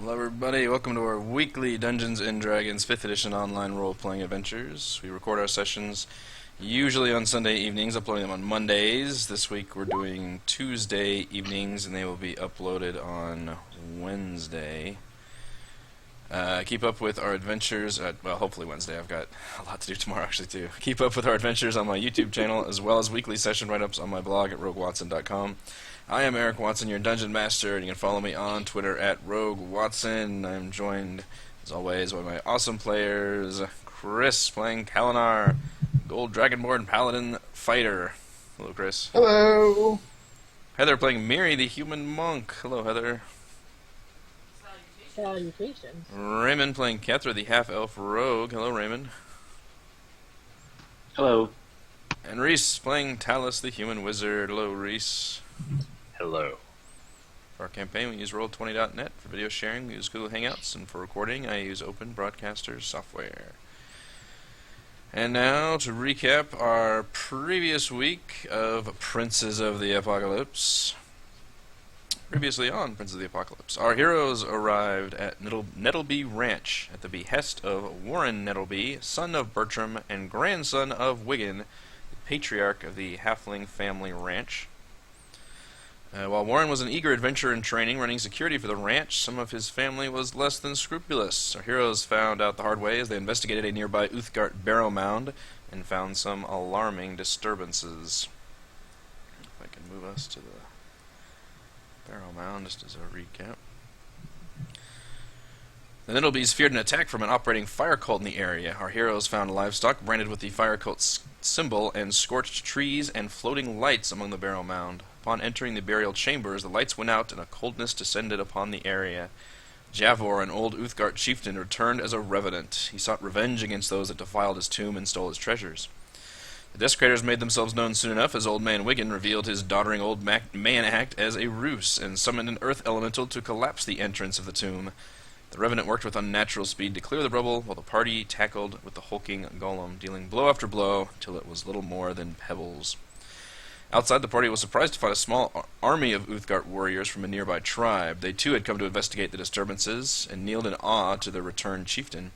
Hello everybody, welcome to our weekly Dungeons & Dragons 5th edition online role-playing adventures. We record our sessions usually on Sunday evenings, uploading them on Mondays. This week we're doing Tuesday evenings and they will be uploaded on Wednesday. Keep up with our adventures, well hopefully Wednesday, I've got a lot to do tomorrow actually too. Keep up with our adventures on my YouTube channel as well as weekly session write-ups on my blog at roguewatson.com. I am Eric Watson, your Dungeon Master, and you can follow me on Twitter at Rogue Watson. I'm joined, as always, by my awesome players, Chris playing Kalinar, Gold Dragonborn Paladin Fighter. Hello, Chris. Hello. Heather playing Miri, the Human Monk. Hello, Heather. Salutations. Raymond playing Kethra, the Half-Elf Rogue. Hello, Raymond. Hello. And Reese playing Talus, the Human Wizard. Hello, Reese. Hello. For our campaign, we use Roll20.net. For video sharing, we use Google Hangouts. And for recording, I use Open Broadcaster software. And now, to recap our previous week of Princes of the Apocalypse. Previously on Princes of the Apocalypse, our heroes arrived at Nettleby Ranch at the behest of Warren Nettleby, son of Bertram and grandson of Wiggin, the patriarch of the Halfling family ranch. While Warren was an eager adventurer in training running security for the ranch, some of his family was less than scrupulous. Our heroes found out the hard way as they investigated a nearby Uthgard barrow mound and found some alarming disturbances. If I can move us to the barrow mound just as a recap. The Nettlebys feared an attack from an operating fire cult in the area. Our heroes found livestock branded with the fire cult's symbol and scorched trees and floating lights among the barrow mound. Upon entering the burial chambers, the lights went out and a coldness descended upon the area. Javor, an old Uthgard chieftain, returned as a revenant. He sought revenge against those that defiled his tomb and stole his treasures. The desecrators made themselves known soon enough as Old Man Wiggin revealed his doddering old man act as a ruse and summoned an earth elemental to collapse the entrance of the tomb. The Revenant worked with unnatural speed to clear the rubble, while the party tackled with the hulking golem, dealing blow after blow till it was little more than pebbles. Outside, the party was surprised to find a small army of Uthgard warriors from a nearby tribe. They too had come to investigate the disturbances and kneeled in awe to the returned chieftain.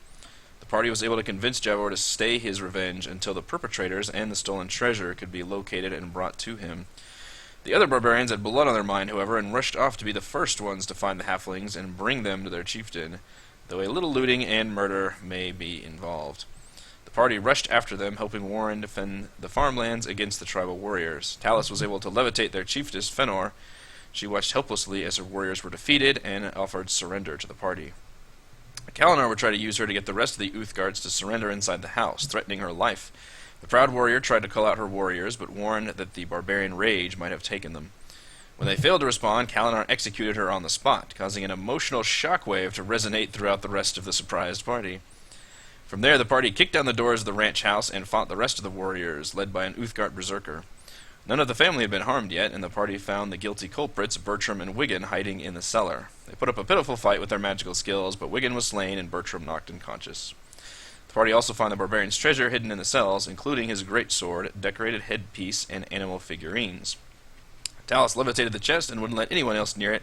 The party was able to convince Javor to stay his revenge until the perpetrators and the stolen treasure could be located and brought to him. The other barbarians had blood on their mind, however, and rushed off to be the first ones to find the halflings and bring them to their chieftain, though a little looting and murder may be involved. The party rushed after them, helping Warren defend the farmlands against the tribal warriors. Talus was able to levitate their chiefess, Fëanor. She watched helplessly as her warriors were defeated and offered surrender to the party. Kalinar would try to use her to get the rest of the Uthgards to surrender inside the house, threatening her life. The proud warrior tried to call out her warriors, but warned that the barbarian rage might have taken them. When they failed to respond, Kalinar executed her on the spot, causing an emotional shockwave to resonate throughout the rest of the surprised party. From there, the party kicked down the doors of the ranch house and fought the rest of the warriors, led by an Uthgard berserker. None of the family had been harmed yet, and the party found the guilty culprits, Bertram and Wiggin, hiding in the cellar. They put up a pitiful fight with their magical skills, but Wiggin was slain and Bertram knocked unconscious. The party also found the barbarian's treasure hidden in the cells, including his great sword, decorated headpiece, and animal figurines. Talus levitated the chest and wouldn't let anyone else near it,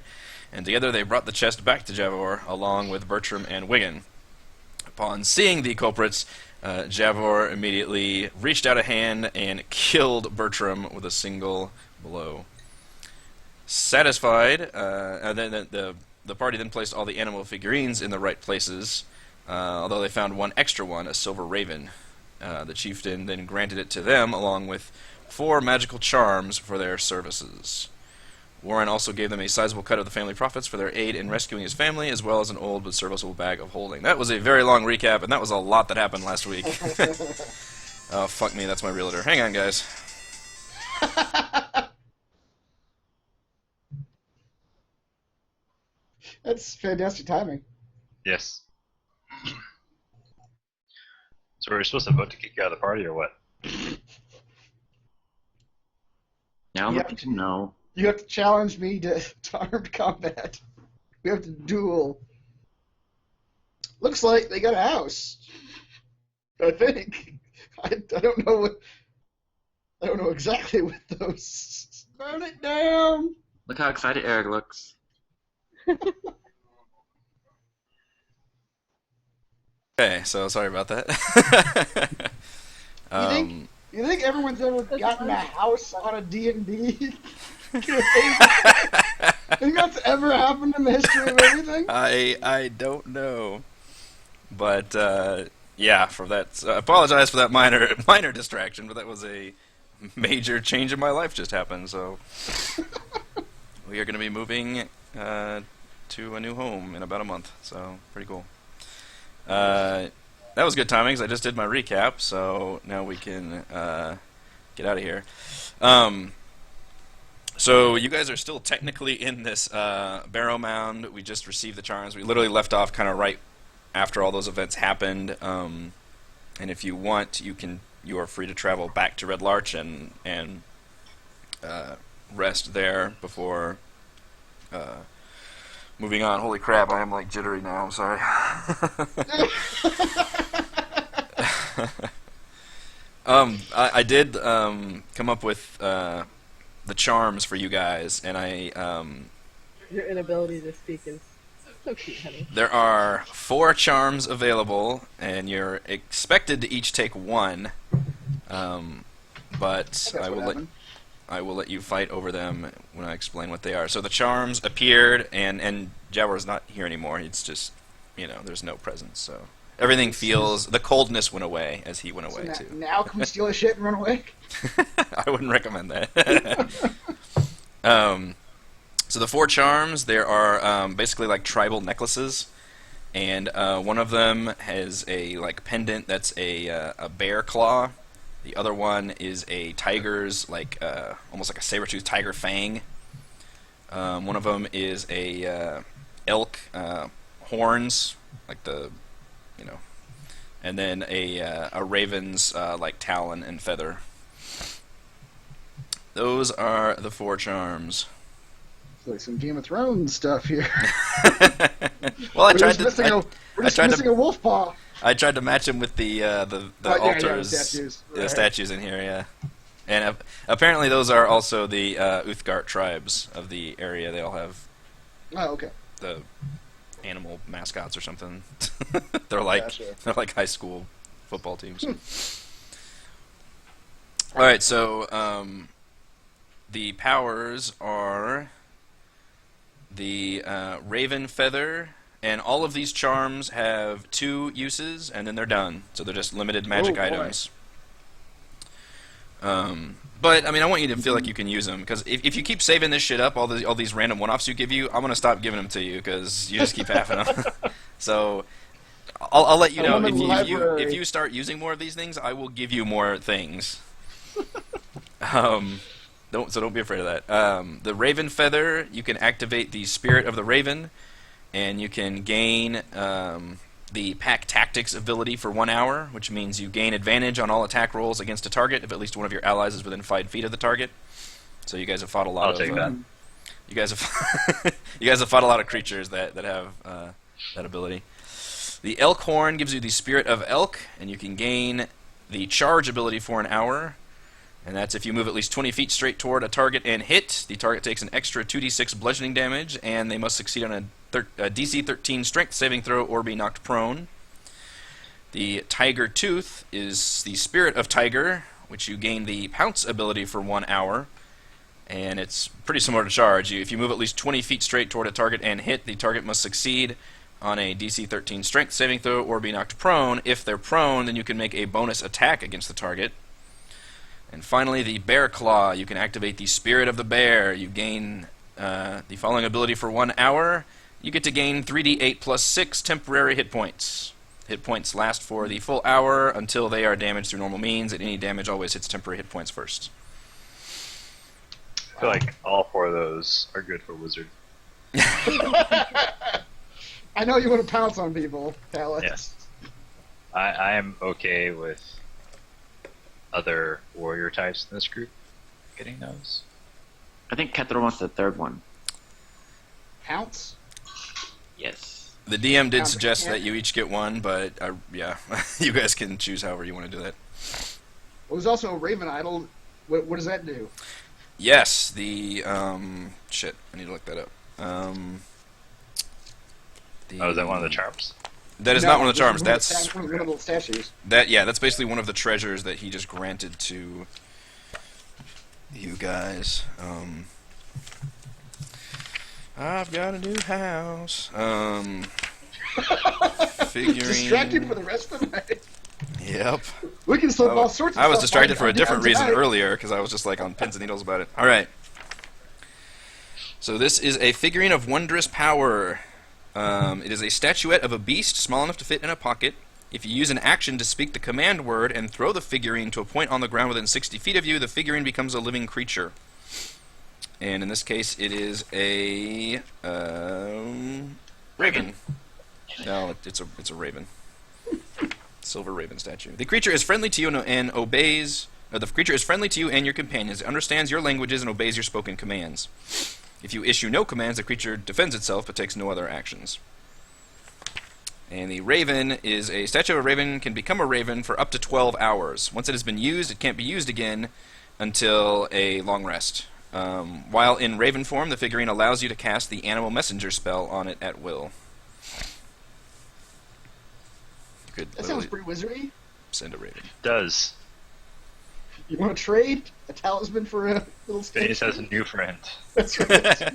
and together they brought the chest back to Javor, along with Bertram and Wiggin. Upon seeing the culprits, Javor immediately reached out a hand and killed Bertram with a single blow. Satisfied, the party then placed all the animal figurines in the right places, although they found one extra one, a silver raven. The chieftain then granted it to them, along with 4 magical charms for their services. Warren also gave them a sizable cut of the family profits for their aid in rescuing his family, as well as an old but serviceable bag of holding. That was a very long recap, and that was a lot that happened last week. Oh, fuck me, that's my realtor. Hang on, guys. That's fantastic timing. Yes. So we're supposed to vote to kick you out of the party or what? Now I'm Yep. looking to know. You have to challenge me to armed combat. We have to duel. Looks like they got a house. I think. I don't know what. I don't know exactly what those. Burn it down. Look how excited Eric looks. Okay, so sorry about that. um, You think everyone's ever gotten a house on a D&D? Think that's ever happened in the history of everything? I don't know, but yeah, for that, I apologize for that minor distraction, but that was a major change in my life just happened. So we are going to be moving to a new home in about a month. So pretty cool. That was good timing 'cause I just did my recap, so now we can get out of here. So you guys are still technically in this barrow mound. We just received the charms. We literally left off kind of right after all those events happened. And if you want, you are free to travel back to Red Larch and rest there before moving on. Holy crap! I am like jittery now. I'm sorry. I did come up with the charms for you guys, and Your inability to speak is so cute, honey. there are 4 charms available, and you're expected to each take one. But That's I what will happened. let you fight over them when I explain what they are. So the charms appeared, and Jawor's not here anymore. It's just, there's no presence. So everything feels, the coldness went away as he went away So too. now can we steal his shit and run away? I wouldn't recommend that. So the 4 charms, there are basically like tribal necklaces, and one of them has a like pendant that's a bear claw. The other one is a tiger's almost like a saber-toothed tiger fang. One of them is a elk horns, like and then a raven's like talon and feather. Those are the 4 charms. It's like some Game of Thrones stuff here. Well, I We're tried just to. missing a wolf paw. I tried to match him with the altars, statues. the Right. statues in here, yeah. And apparently those are also the Uthgard tribes of the area. They all have Oh, okay. the animal mascots or something. they're like Gotcha. they're like high school football teams. All right, so the powers are the Raven Feather. And all of these charms have 2 uses, and then they're done. So they're just limited magic Oh, boy. items. But I mean, I want you to feel like you can use them, because if you keep saving this shit up, all these random one-offs you give you, I'm gonna stop giving them to you because you just keep having them. So I'll let you know if you start using more of these things, I will give you more things. Don't be afraid of that. The Raven Feather, you can activate the Spirit of the Raven. And you can gain the Pack Tactics ability for 1 hour, which means you gain advantage on all attack rolls against a target if at least one of your allies is within 5 feet of the target. So you guys have fought a lot I'll take that. You guys have you guys have fought a lot of creatures that have that ability. The Elk Horn gives you the Spirit of Elk, and you can gain the Charge ability for 1 hour. And that's if you move at least 20 feet straight toward a target and hit, the target takes an extra 2d6 bludgeoning damage, and they must succeed on a DC 13 strength saving throw or be knocked prone. The Tiger Tooth is the Spirit of Tiger, which you gain the Pounce ability for 1 hour, and it's pretty similar to Charge. If you move at least 20 feet straight toward a target and hit, the target must succeed on a DC 13 strength saving throw or be knocked prone. If they're prone, then you can make a bonus attack against the target. And finally, the Bear Claw. You can activate the Spirit of the Bear. You gain the following ability for 1 hour. You get to gain 3d8 plus 6 temporary hit points. Hit points last for the full hour until they are damaged through normal means, and any damage always hits temporary hit points first. I feel like all 4 of those are good for wizard. I know you want to pounce on people, Alex. Yes. I am okay with other warrior types in this group getting those. I think Kethra wants the 3rd one. Pounce? Yes. The DM did Sounds suggest like- that you each get one, but yeah, you guys can choose however you want to do that. Well, there's also a Raven Idol. What does that do? Yes, the shit. I need to look that up. Oh, is that one of the charms? That is No, not one of the this charms. is That's one of the little statues. that's basically one of the treasures that he just granted to you guys. I've got a new house. Figurine. Distracted for the rest of the night. Yep. We can slip all sorts of I was stuff distracted on for a different reason tonight. earlier because I was just like on pins and needles about it. All right. So this is a figurine of wondrous power. It is a statuette of a beast small enough to fit in a pocket. If you use an action to speak the command word and throw the figurine to a point on the ground within 60 feet of you, the figurine becomes a living creature. And in this case, it is a raven. No, it's a raven. Silver raven statue. The creature is friendly to you and obeys. The creature is friendly to you and your companions. It understands your languages and obeys your spoken commands. If you issue no commands, the creature defends itself but takes no other actions. And the raven is a statue of a raven can become a raven for up to 12 hours. Once it has been used, it can't be used again until a long rest. While in raven form, the figurine allows you to cast the animal messenger spell on it at will. You could That sounds literally pretty wizardy. send a raven. Does. You want to trade a talisman for a little statue? Phineas has a new friend. That's right.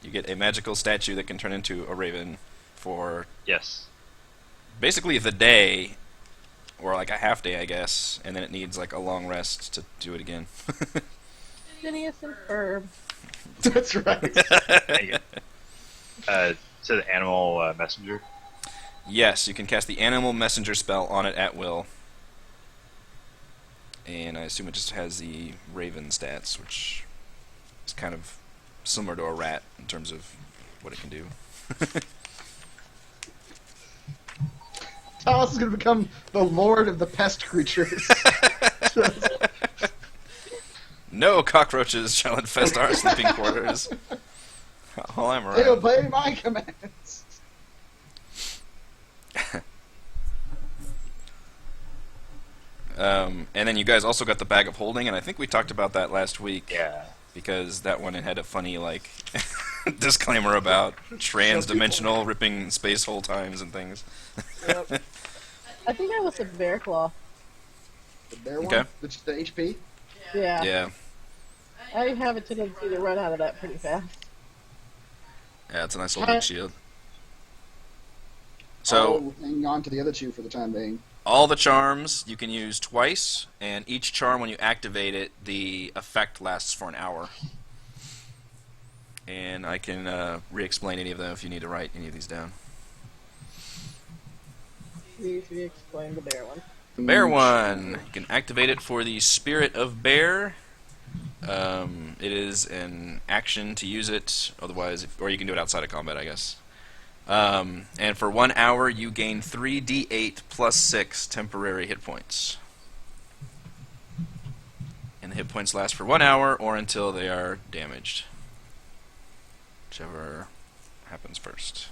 You get a magical statue that can turn into a raven for Yes. basically the day, or like a half day, I guess, and then it needs like a long rest to do it again. Phineas and Ferb. That's right. There you go. So the animal messenger. Yes, you can cast the animal messenger spell on it at will. And I assume it just has the raven stats, which is kind of similar to a rat in terms of what it can do. Talos is going to become the lord of the pest creatures. No cockroaches shall infest our sleeping quarters. While I'm They around. obey my commands. And then you guys also got the bag of holding, and I think we talked about that last week. Yeah. Because that one had a funny, like, disclaimer about trans-dimensional ripping space hole times and things. Yep. I think that was a bear claw. The bear Okay. one? The HP? Yeah. Yeah. I have a tendency to run out of that pretty fast. Yeah, it's a nice little big shield. So, I'll hang on to the other two for the time being. all the charms you can use twice, and each charm, when you activate it, the effect lasts for an hour. And I can re-explain any of them if you need to write any of these down. Please re-explain the bear one. The bear one, you can activate it for the Spirit of Bear. It is an action to use it, otherwise, or you can do it outside of combat, I guess. And for 1 hour, you gain 3d8 plus 6 temporary hit points. And the hit points last for 1 hour or until they are damaged. Whichever happens first.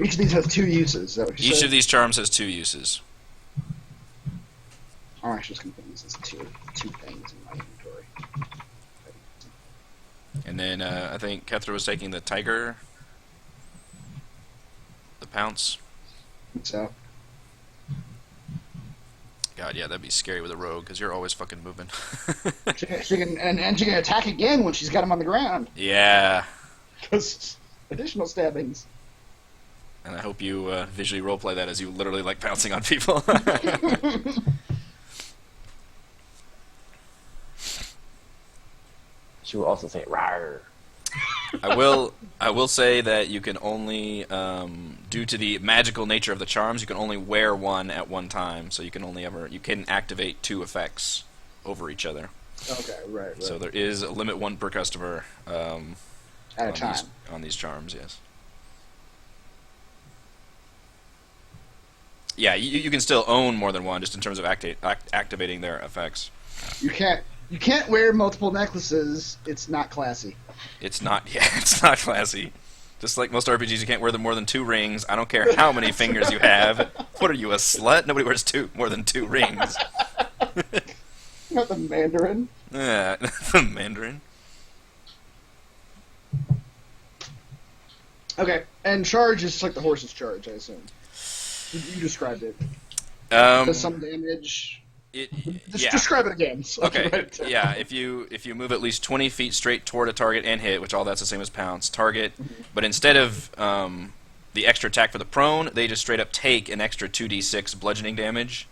Each of these has two uses. Is that what you Each said? of these charms has 2 uses. I'm actually just going to put these as two things in my inventory. And then I think Kethra was taking the tiger, the pounce. So, God, yeah, that'd be scary with a rogue, because you're always fucking moving. she can attack again when she's got him on the ground. Yeah. Because additional stabbings. And I hope you visually roleplay that as you literally like pouncing on people. She will also say "rawr." I will say that you can only, due to the magical nature of the charms, you can only wear one at one time. So you can activate 2 effects over each other. Okay, right. So there is a limit 1 per customer At a time. on these charms. Yes. Yeah, you can still own more than one, just in terms of activating their effects. You can't wear multiple necklaces. It's not classy. It's not. Yeah, it's not classy. Just like most RPGs, you can't wear more than 2 rings. I don't care how many fingers you have. What are you, a slut? Nobody wears more than 2 rings. Not the Mandarin. Yeah, the Mandarin. Okay, and charge is like the horse's charge, I assume. You described it. Does some damage. Yeah. Describe it again. So I can Okay. write it down. Yeah. If you move at least 20 feet straight toward a target and hit, which all that's the same as pounce, target. But instead of the extra attack for the prone, they just straight up take an extra 2d6 bludgeoning damage,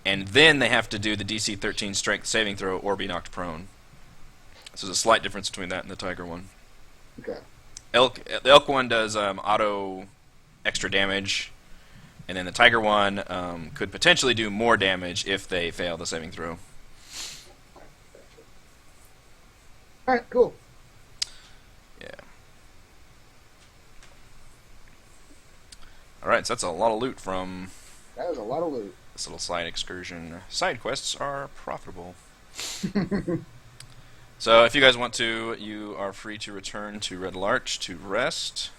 and then they have to do the DC 13 strength saving throw or be knocked prone. So there's a slight difference between that and the tiger one. Okay. The elk one does auto extra damage, and then the tiger one could potentially do more damage if they fail the saving throw. All right. Cool. Yeah. All right, so that's a lot of loot from That was a lot of loot. this little side excursion. Side quests are profitable. So if you guys want to, you are free to return to Red Larch to rest.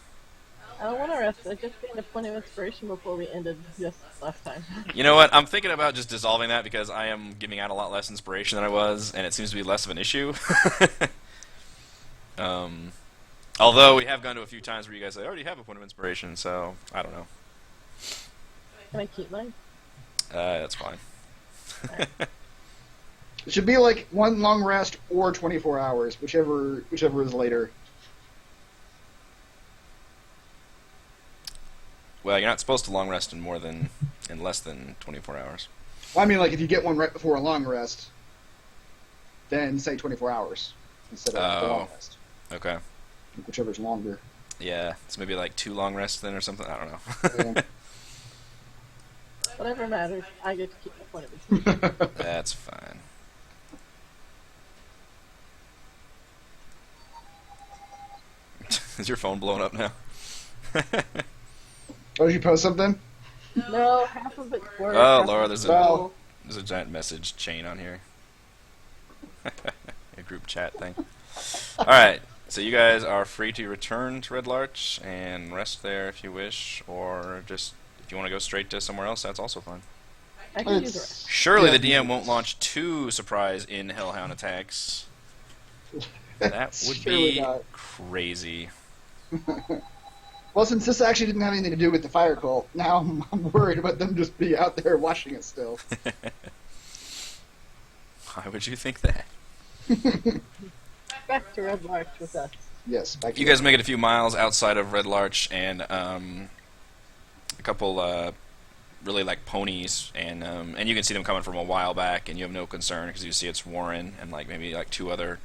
I don't want to rest. I just gained a point of inspiration before we ended just last time. You know what? I'm thinking about just dissolving that because I am giving out a lot less inspiration than I was, and it seems to be less of an issue. Although we have gone to a few times where you guys say, I already have a point of inspiration, so I don't know. Can I keep mine? That's fine. It should be like one long rest or 24 hours, whichever is later. Well, you're not supposed to long rest in less than 24 hours. Well, I mean, like if you get one right before a long rest, then say 24 hours instead of a long rest. Okay. Whichever's longer. Yeah, it's maybe like 2 long rests then or something. I don't know. Yeah. Whatever matters. I get to keep my point of inspiration. That's fine. Is your phone blowing up now? Oh, did you post something? No, half of it's work. Oh, half Laura, of there's it's a school. there's a giant message chain on here. A group chat thing. All right, so you guys are free to return to Red Larch and rest there if you wish, or just if you want to go straight to somewhere else, that's also fine. I can use the rest. Surely Yeah. the DM won't launch 2 surprise in Hellhound attacks. That would Surely be not. crazy. Well, since this actually didn't have anything to do with the fire cult, now I'm worried about them just be out there watching it still. Why would you think that? Back to Red Larch with us. Yes, back to You guys make it a few miles outside of Red Larch, and a couple really like ponies, and you can see them coming from a while back, and you have no concern because you see it's Warren and like maybe like 2 other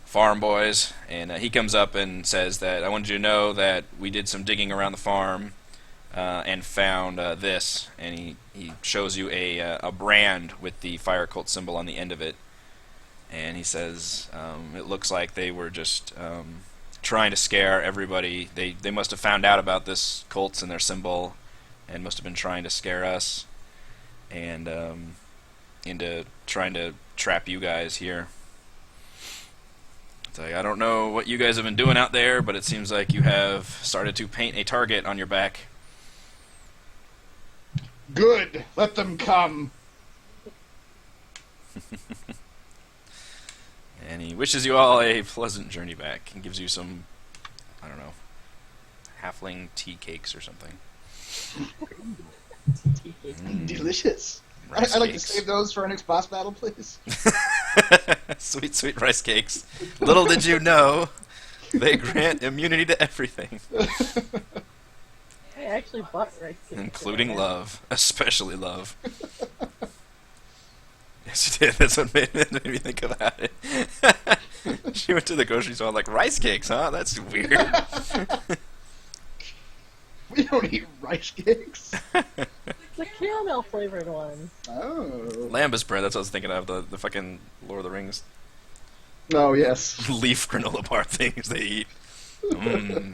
farm boys, and he comes up and says that I wanted you to know that we did some digging around the farm and found this, and he shows you a brand with the fire cult symbol on the end of it, and he says it looks like they were just trying to scare everybody. They must have found out about this cult and their symbol and must have been trying to scare us and into trying to trap you guys here. It's like, I don't know what you guys have been doing out there, but it seems like you have started to paint a target on your back. Good. Let them come. And he wishes you all a pleasant journey back and gives you some, I don't know, halfling tea cakes or something. Delicious. Rice I'd like to cakes. save those for our next boss battle, please. Sweet, sweet rice cakes. Little did you know, they grant immunity to everything, I actually bought rice cakes. including love, especially love. Yes, you did. That's what made me think about it. She went to the grocery store like, rice cakes, huh? That's weird. We don't eat rice cakes. The caramel flavored ones. Oh. Lambus bread, that's what I was thinking of, the fucking Lord of the Rings Oh, yes. leaf granola bar things they eat.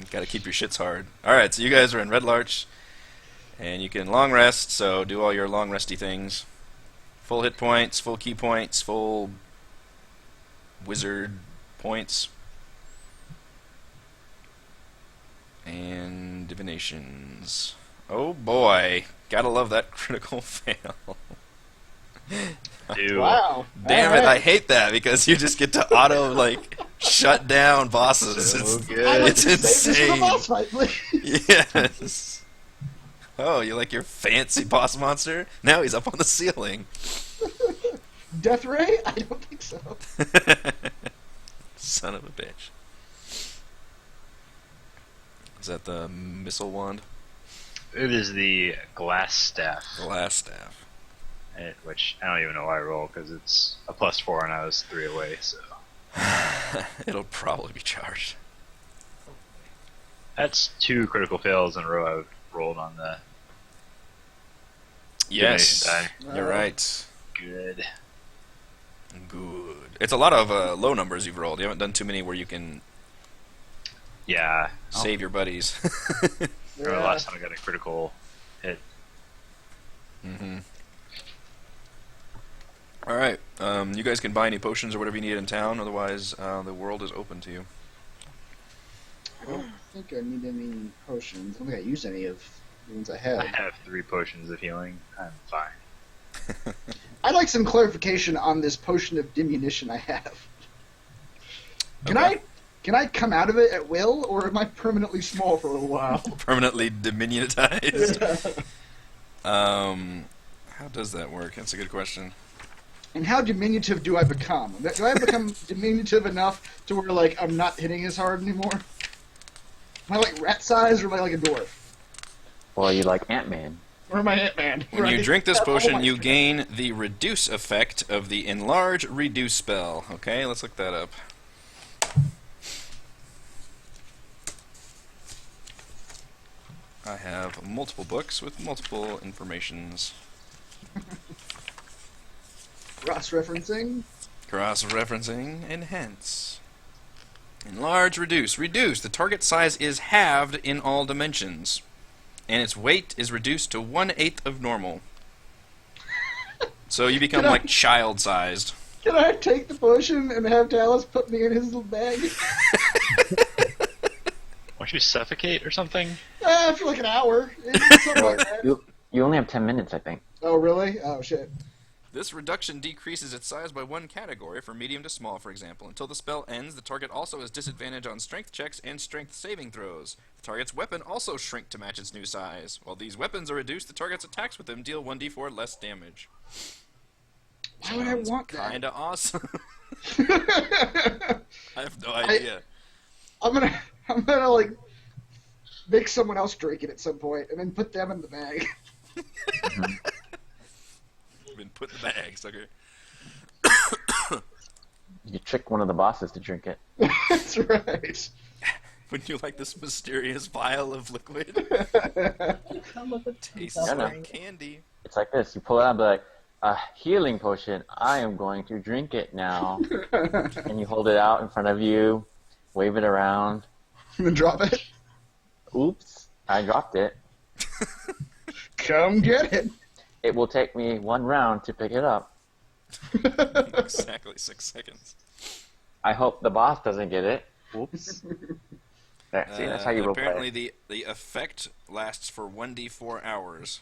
Gotta keep your shits hard. Alright, so you guys are in Red Larch, and you can long rest, so do all your long resty things. Full hit points, full key points, full wizard points. And divinations. Oh boy, gotta love that critical fail. Dude. Wow. Damn All it, I right. hate that because you just get to auto like Shut down, bosses. So It's, good. I'd like it's to save this for the insane. boss fight, please. Yes. Oh, you like your fancy boss monster? Now he's up on the ceiling. Death Ray? I don't think so. Son of a bitch. Is that the missile wand? It is the glass staff, Glass staff. which I don't even know why I roll because it's a +4 and I was 3 away. So It'll probably be charged. that's 2 critical fails in a row I've rolled on the Yes. divination die. You're right. Good. Good. It's a lot of low numbers you've rolled. You haven't done too many where you can Yeah. save your buddies. Remember the last time I got a critical hit. Mm-hmm. All right. You guys can buy any potions or whatever you need in town. Otherwise, the world is open to you. I don't think I need any potions. I don't think I used any of the ones I I had. have 3 potions of healing. I'm fine. I'd like some clarification on this potion of diminution I have. Okay. Can I come out of it at will, or am I permanently small for a little while? Permanently diminutized. How does that work? That's a good question. And how diminutive do I become? Do I become diminutive enough to where, like, I'm not hitting as hard anymore? Am I like rat size, or am I like a dwarf? Well, you like Ant-Man. Or am I Ant-Man? When you Right? drink this That's all potion, my you strength. gain the reduce effect of the enlarge reduce spell. Okay, let's look that up. I have multiple books with multiple informations. Cross-referencing. Cross-referencing, enhance. Enlarge, reduce. Reduce. The target size is halved in all dimensions. And its weight is reduced to 1/8 of normal. So you become Can I- like child-sized. Can I take the potion and have Dallas put me in his little bag? Won't you suffocate or something? For like an hour. Something like that. You only have 10 minutes, I think. Oh, really? Oh, shit. This reduction decreases its size by 1 category, from medium to small, for example. Until the spell ends, the target also has disadvantage on strength checks and strength saving throws. The target's weapon also shrink to match its new size. While these weapons are reduced, the target's attacks with them deal 1d4 less damage. Why would I want that? Kinda awesome. I have no idea. I'm gonna like make someone else drink it at some point, and then put them in the bag. Been put in the bag, sucker. You trick one of the bosses to drink it. That's right. Wouldn't you like this mysterious vial of liquid? Come with a Tastes Yeah, no. like candy. It's like this. You pull it out and be like, a healing potion. I am going to drink it now. And you hold it out in front of you, wave it around. And then drop it. Oops, I dropped it. Come get it. It will take me 1 round to pick it up. Exactly 6 seconds. I hope the boss doesn't get it. Oops. There, see, that's how you roleplay. Apparently the effect lasts for 1d4 hours.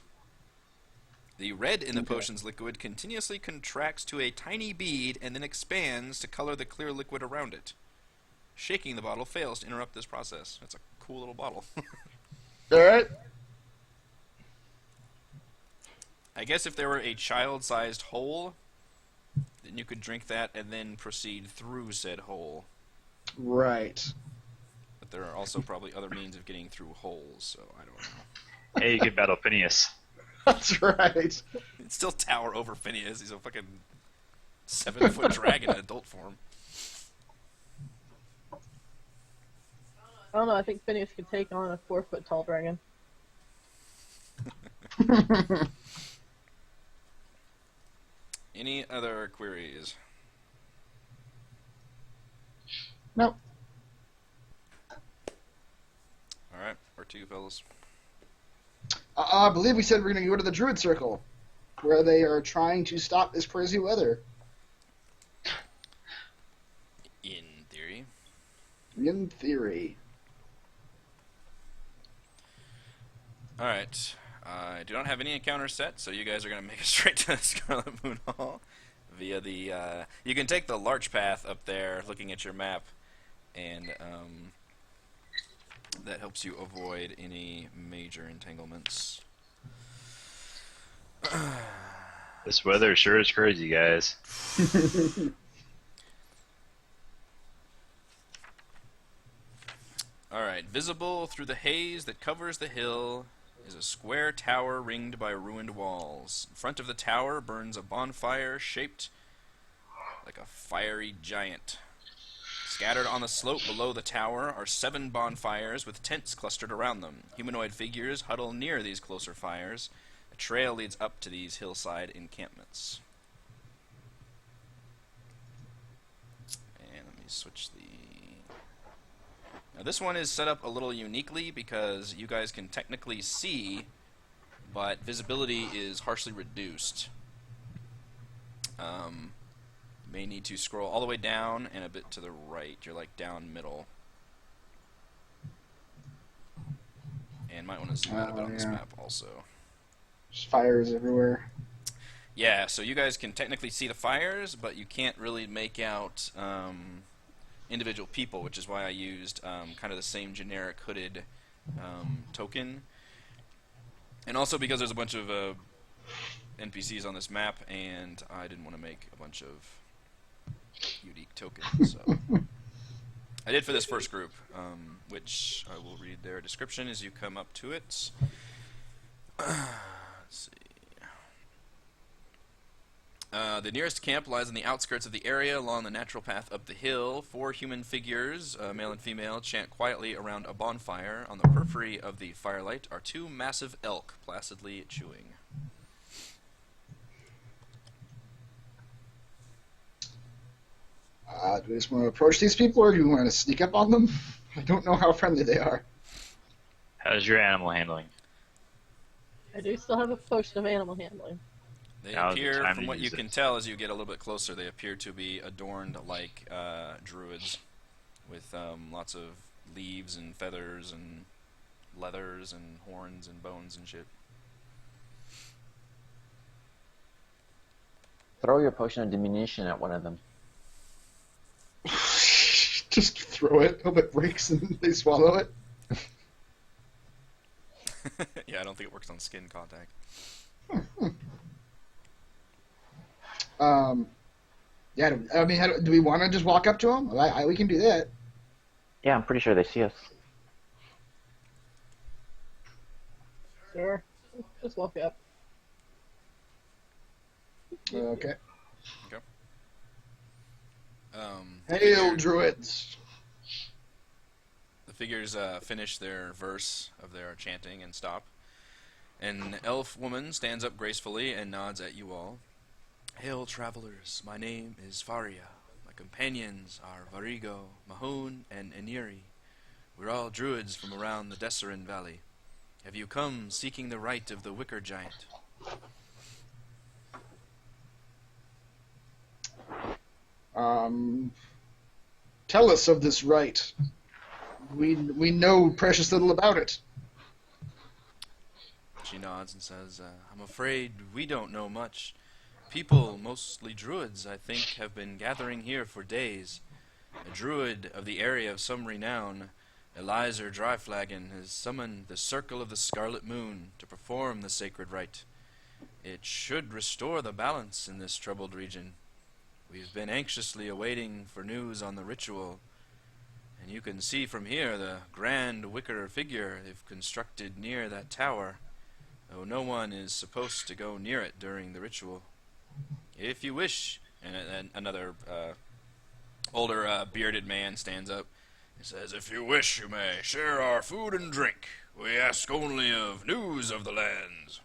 The red in the potion's liquid continuously contracts to a tiny bead and then expands to color the clear liquid around it. Shaking the bottle fails to interrupt this process. That's a cool little bottle. Alright. I guess if there were a child-sized hole, then you could drink that and then proceed through said hole. Right. But there are also probably other means of getting through holes, so I don't know. Hey, you can battle Phineas. That's right. He'd still tower over Phineas. He's a fucking 7-foot dragon in adult form. I don't know. I think Phineas could take on a 4-foot tall dragon. Any other queries? No. Alright, where to, fellas? I believe we said we're going to go to the Druid Circle, where they are trying to stop this crazy weather. In theory. In theory. Alright. I do not have any encounters set, so you guys are going to make it straight to Scarlet Moon Hall via the... you can take the larch path up there, looking at your map, and that helps you avoid any major entanglements. This weather sure is crazy, guys. Alright, visible through the haze that covers the hill is a square tower ringed by ruined walls. In front of the tower burns a bonfire shaped like a fiery giant. Scattered on the slope below the tower are 7 bonfires with tents clustered around them. Humanoid figures huddle near these closer fires. A trail leads up to these hillside encampments. And let me switch the... Now this one is set up a little uniquely because you guys can technically see, but visibility is harshly reduced. May need to scroll all the way down and a bit to the right. You're like down middle. And might want to zoom out a bit on this map also. There's fires everywhere. Yeah, so you guys can technically see the fires, but you can't really make out individual people, which is why I used kind of the same generic hooded token. And also because there's a bunch of NPCs on this map, and I didn't want to make a bunch of unique tokens. So I did for this first group, which I will read their description as you come up to it. Let's see. The nearest camp lies on the outskirts of the area along the natural path up the hill. 4 human figures, male and female, chant quietly around a bonfire. On the periphery of the firelight are 2 massive elk placidly chewing. Do we just want to approach these people, or do we want to sneak up on them? I don't know how friendly they are. How's your animal handling? I do still have a potion of animal handling. They Now's the appear, time from to what you use can it. tell as you get a little bit closer, they appear to be adorned like druids, with lots of leaves and feathers and leathers and horns and bones and shit. Throw your potion of diminution at one of them. Just throw it, hope it breaks, and they swallow it. Yeah, I don't think it works on skin contact. Yeah, I mean, do we want to just walk up to them? We can do that. Yeah, I'm pretty sure they see us. Sure. Just walk up. Okay. The Hail, druids! The figures finish their verse of their chanting and stop. An elf woman stands up gracefully and nods at you all. Hail, travelers. My name is Faria. My companions are Varigo, Mahone, and Eniri. We're all druids from around the Desserin Valley. Have you come seeking the right of the Wicker Giant? Tell us of this rite. We know precious little about it. She nods and says, I'm afraid we don't know much. People, mostly druids, I think, have been gathering here for days. A druid of the area of some renown, Elizer Dryflagon, has summoned the Circle of the Scarlet Moon to perform the sacred rite. It should restore the balance in this troubled region. We've been anxiously awaiting for news on the ritual, and you can see from here the grand wicker figure they've constructed near that tower, though no one is supposed to go near it during the ritual. If you wish, and another older bearded man stands up and says, if you wish, you may share our food and drink. We ask only of news of the lands.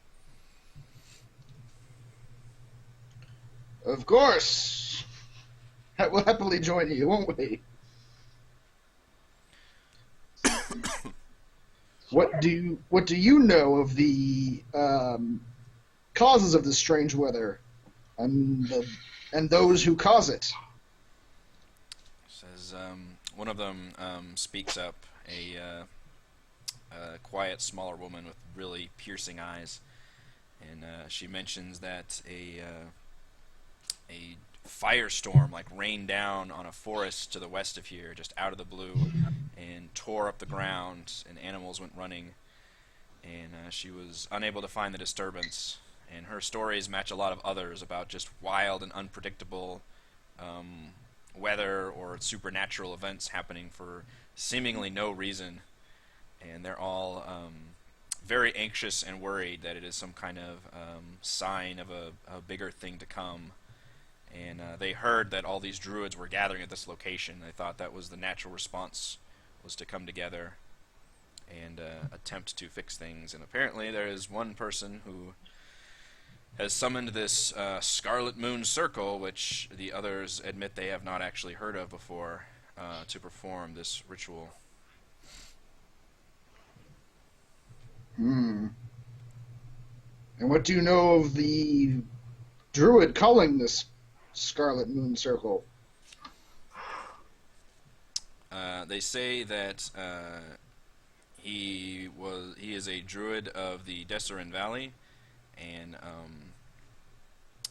Of course. We'll happily join you, won't we? What do you know of the causes of this strange weather, and those who cause it? Says one of them speaks up, a quiet, smaller woman with really piercing eyes, and she mentions that a firestorm like rained down on a forest to the west of here, just out of the blue, and tore up the ground, and animals went running, and she was unable to find the disturbance. And her stories match a lot of others about just wild and unpredictable weather or supernatural events happening for seemingly no reason. And they're all very anxious and worried that it is some kind of sign of a bigger thing to come. And they heard that all these druids were gathering at this location. They thought that was the natural response, was to come together and attempt to fix things. And apparently there is one person who has summoned this Scarlet Moon Circle, which the others admit they have not actually heard of before, to perform this ritual. Hmm. And what do you know of the druid calling this Scarlet Moon Circle? They say that he is a druid of the Desserin Valley, and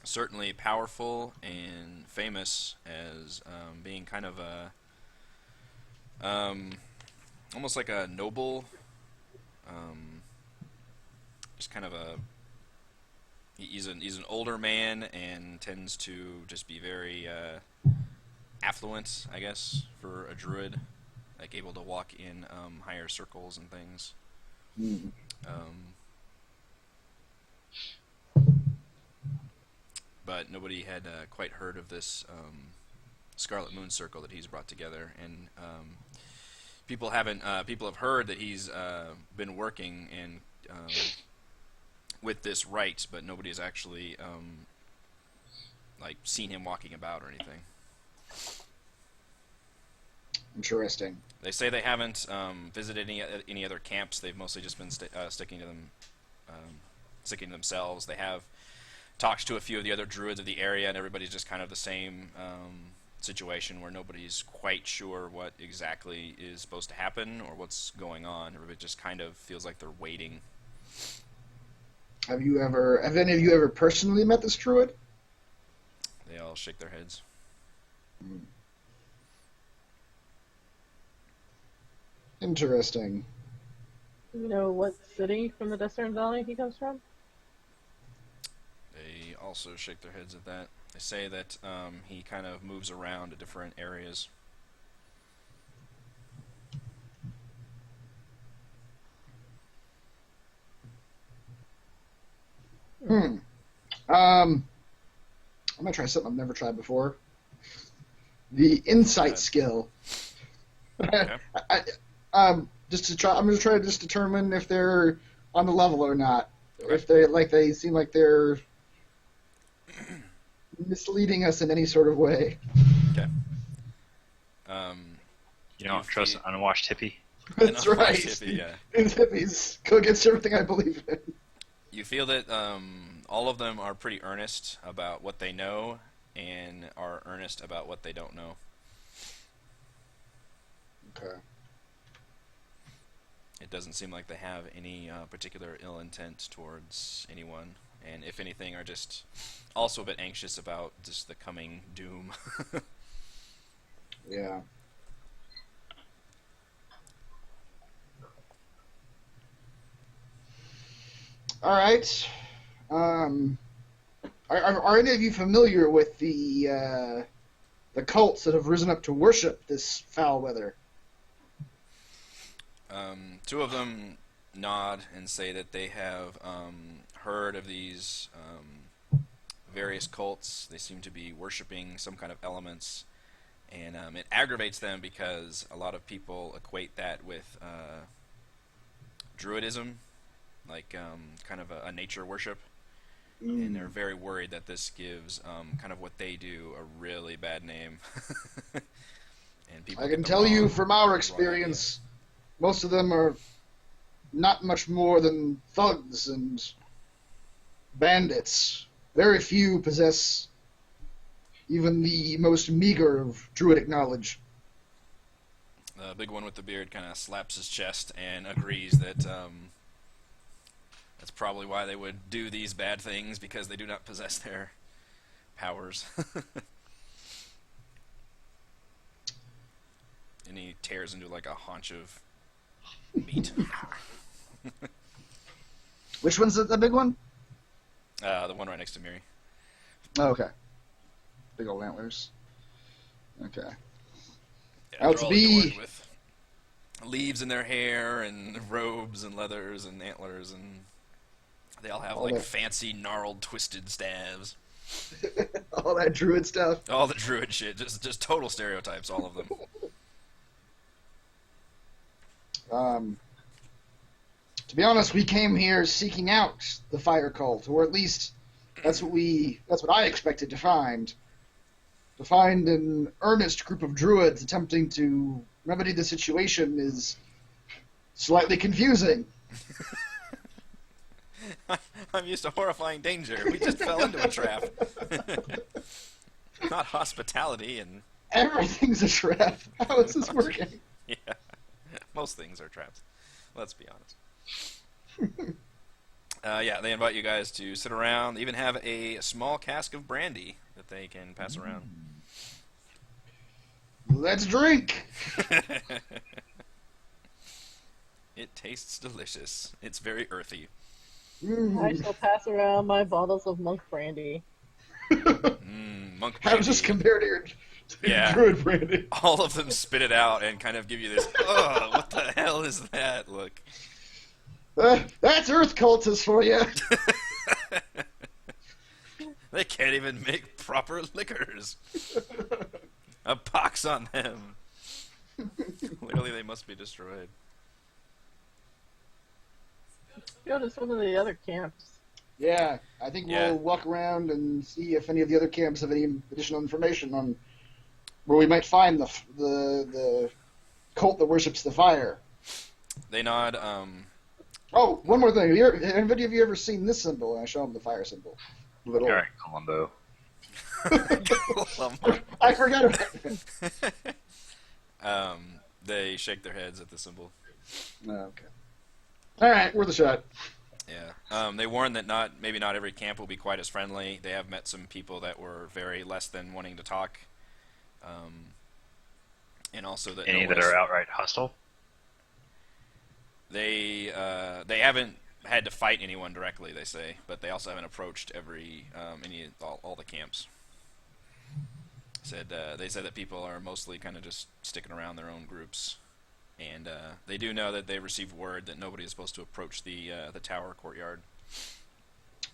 certainly powerful and famous as being kind of a almost like a noble, just kind of a he's an older man and tends to just be very affluent, I guess, for a druid, like able to walk in higher circles and things. Hmm. But nobody had quite heard of this Scarlet Moon Circle that he's brought together, and people have heard that he's been working and with this rite, but nobody has actually like seen him walking about or anything. Interesting. They say they haven't visited any other camps. They've mostly just been sticking to themselves. They have talked to a few of the other druids of the area, and everybody's just kind of the same situation where nobody's quite sure what exactly is supposed to happen or what's going on. Everybody just kind of feels like they're waiting. Have any of you ever personally met this druid? They all shake their heads. Interesting. Do you know what city from the Desert Valley he comes from? They also shake their heads at that. They say that he kind of moves around to different areas. I'm gonna try something I've never tried before. The insight skill. Okay. I'm gonna try to just determine if they're on the level or not. If they seem like they're misleading us in any sort of way. Okay. You don't trust an unwashed hippie? That's An right. unwashed hippie, yeah. These hippies go against everything I believe in. You feel that all of them are pretty earnest about what they know and are earnest about what they don't know. Okay. It doesn't seem like they have any particular ill intent towards anyone, and if anything are just also a bit anxious about just the coming doom. Yeah. All right. Are any of you familiar with the cults that have risen up to worship this foul weather? Two of them nod and say that they have heard of these various cults. They seem to be worshiping some kind of elements, and it aggravates them because a lot of people equate that with druidism, like kind of a nature worship, and they're very worried that this gives kind of what they do a really bad name. And people I get can the tell you wrong- from our wrong experience, most of them are not much more than thugs and bandits. Very few possess even the most meager of druidic knowledge. The big one with the beard kind of slaps his chest and agrees that that's probably why they would do these bad things, because they do not possess their powers. and he tears into like a haunch of meat. Which one's the big one? The one right next to Miri. Oh, okay. Big old antlers. Okay. Yeah, Out they're to all be. adorned with leaves in their hair and robes and leathers and antlers, and they all have All like that- fancy gnarled twisted staves. All that druid stuff. All the druid shit, just total stereotypes, all of them. To be honest, we came here seeking out the fire cult, or at least that's what I expected to find. To find an earnest group of druids attempting to remedy the situation is slightly confusing. I'm used to horrifying danger. We just fell into a trap. Not hospitality, and Everything's a trap. How is this working? yeah, most things are traps. Let's be honest. Yeah, they invite you guys to sit around. They even have a small cask of brandy that they can pass around. Let's drink. It tastes delicious. It's very earthy. I shall pass around my bottles of monk brandy. Monk How brandy. does this compare to your Yeah. druid brandy? All of them spit it out and kind of give you this, oh, what the hell is that look? That's earth cultists for you. They can't even make proper liquors. A pox on them. Clearly they must be destroyed. Go to some of the other camps. Yeah, I think Yeah. we'll walk around and see if any of the other camps have any additional information on where we might find the cult that worships the fire. They nod, Oh, one more thing. Have anybody of you ever seen this symbol? And I show them the fire symbol. Little. All right, Columbo. I forgot about it. They shake their heads at the symbol. Okay. All right, worth a shot. Yeah. They warn that maybe not every camp will be quite as friendly. They have met some people that were very less than wanting to talk. And also that Any that are outright hostile? They haven't had to fight anyone directly, they say, but they also haven't approached all the camps. They said that people are mostly kind of just sticking around their own groups, and they do know that they received word that nobody is supposed to approach the tower courtyard.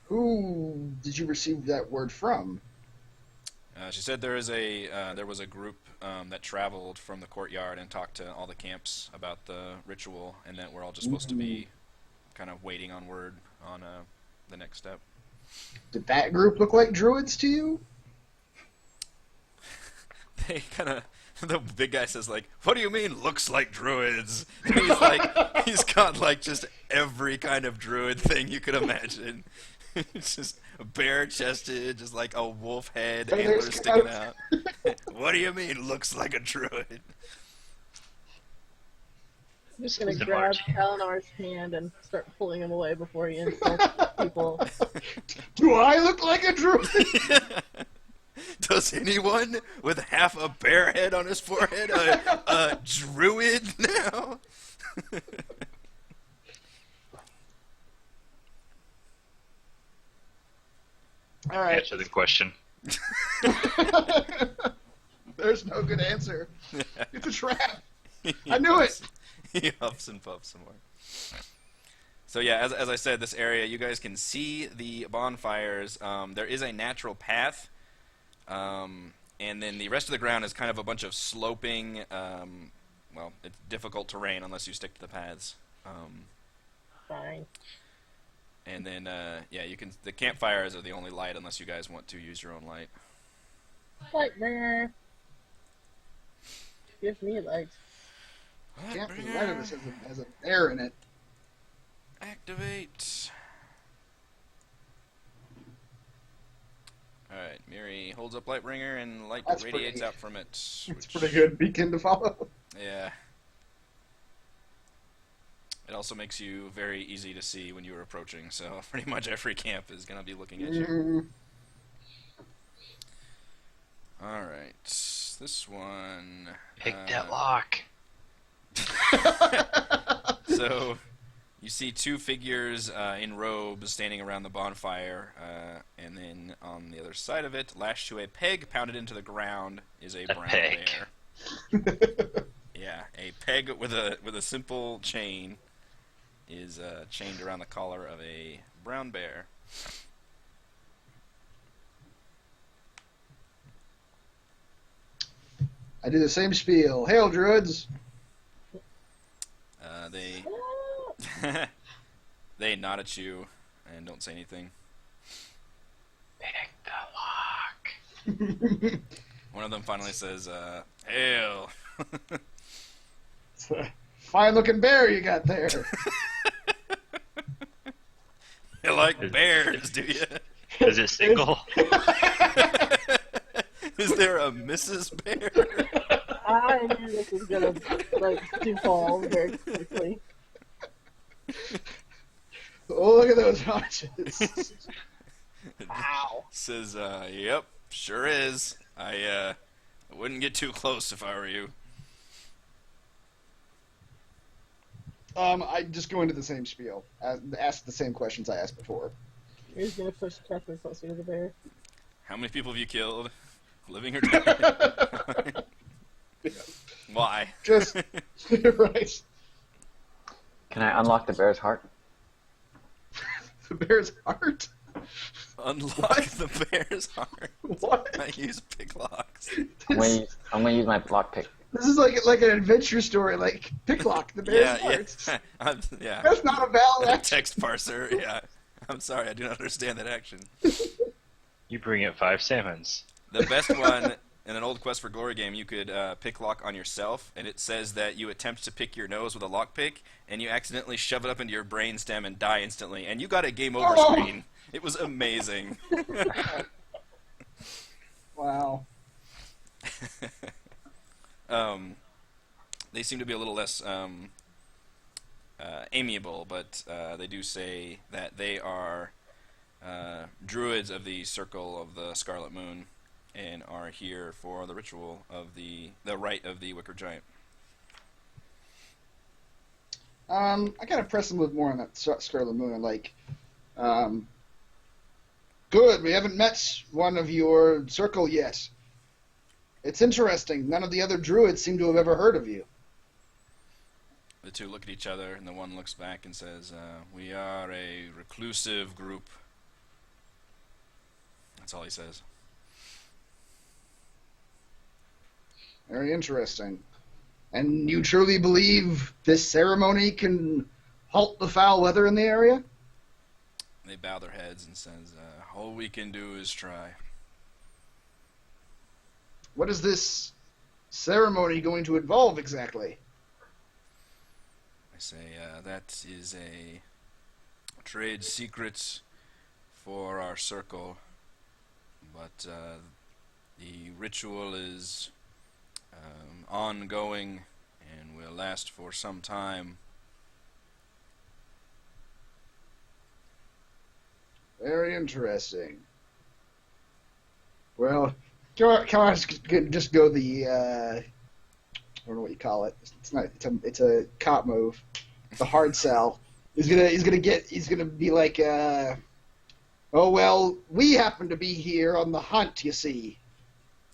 Who did you receive that word from? She said there was a group that traveled from the courtyard and talked to all the camps about the ritual, and that we're all just supposed to be kind of waiting on word on the next step. Did that group look like druids to you? They kind of, the big guy says like, "What do you mean looks like druids?" And he's like, he's got like just every kind of druid thing you could imagine. It's just bare-chested, just like a wolf head, Feathers antlers sticking out. out. What do you mean looks like a druid? I'm just gonna The grab marching. Kalinar's hand and start pulling him away before he insults people. Do I look like a druid? Does anyone with half a bear head on his forehead a druid now? All right. Answer the question. There's no good answer. It's a trap. I knew it. He huffs and puffs some more. So yeah, as I said, this area, you guys can see the bonfires. There is a natural path, and then the rest of the ground is kind of a bunch of sloping, well, it's difficult terrain unless you stick to the paths. Fine. And then, yeah, the campfires are the only light unless you guys want to use your own light. Lightbringer. Give me light. Can't be right of this has an air in it. Activate. Alright, Miri holds up Lightbringer and light That's radiates pretty- out from it. It's which- pretty good beacon to follow. Yeah. It also makes you very easy to see when you are approaching, so pretty much every camp is going to be looking at you. Mm, Alright. This one. Pick that lock. So, you see two figures in robes standing around the bonfire, and then on the other side of it, lashed to a peg pounded into the ground, is a brown peg. bear. Yeah, a peg with a simple chain is chained around the collar of a brown bear. I do the same spiel. Hail, druids! They they nod at you and don't say anything. Pick the lock. One of them finally says, "Hail." It's a fine-looking bear you got there. You like bears, do you? Is it single? Is there a Mrs. Bear? I knew this was gonna devolve very quickly. Oh, look at those haunches. Wow. Says, "Yep, sure is. I wouldn't get too close if I were you." I just go into the same spiel. Ask the same questions I asked before. You're just gonna push Catherine closer to the bear. How many people have you killed? Living or dead? Why? Just right. Can I unlock the bear's heart? The bear's heart. Unlock the bear's heart. What? I use pick locks. I'm gonna use my lockpick. This is like an adventure story, like Picklock, the bear's heart. Yeah. Yeah. That's not a valid action. Text parser. Yeah. I'm sorry, I do not understand that action. You bring it 5 salmons. The best one in an old Quest for Glory game, you could pick lock on yourself, and it says that you attempt to pick your nose with a lockpick, and you accidentally shove it up into your brain stem and die instantly, and you got a game over screen. It was amazing. Wow. They seem to be a little less amiable, but they do say that they are druids of the Circle of the Scarlet Moon, and are here for the ritual of the rite of the Wicker Giant. I gotta press a little more on that Scarlet Moon. Good, we haven't met one of your circle yet. It's interesting. None of the other druids seem to have ever heard of you. The two look at each other, and the one looks back and says, "We are a reclusive group." That's all he says. Very interesting. And you truly believe this ceremony can halt the foul weather in the area? They bow their heads and says, "All we can do is try." What is this ceremony going to involve exactly? I say, that is a trade secret for our circle, but the ritual is ongoing and will last for some time. Very interesting. Well, can I just go the I don't know what you call it. It's not. It's a cop move. The hard sell. He's gonna be like, oh well, we happen to be here on the hunt. You see,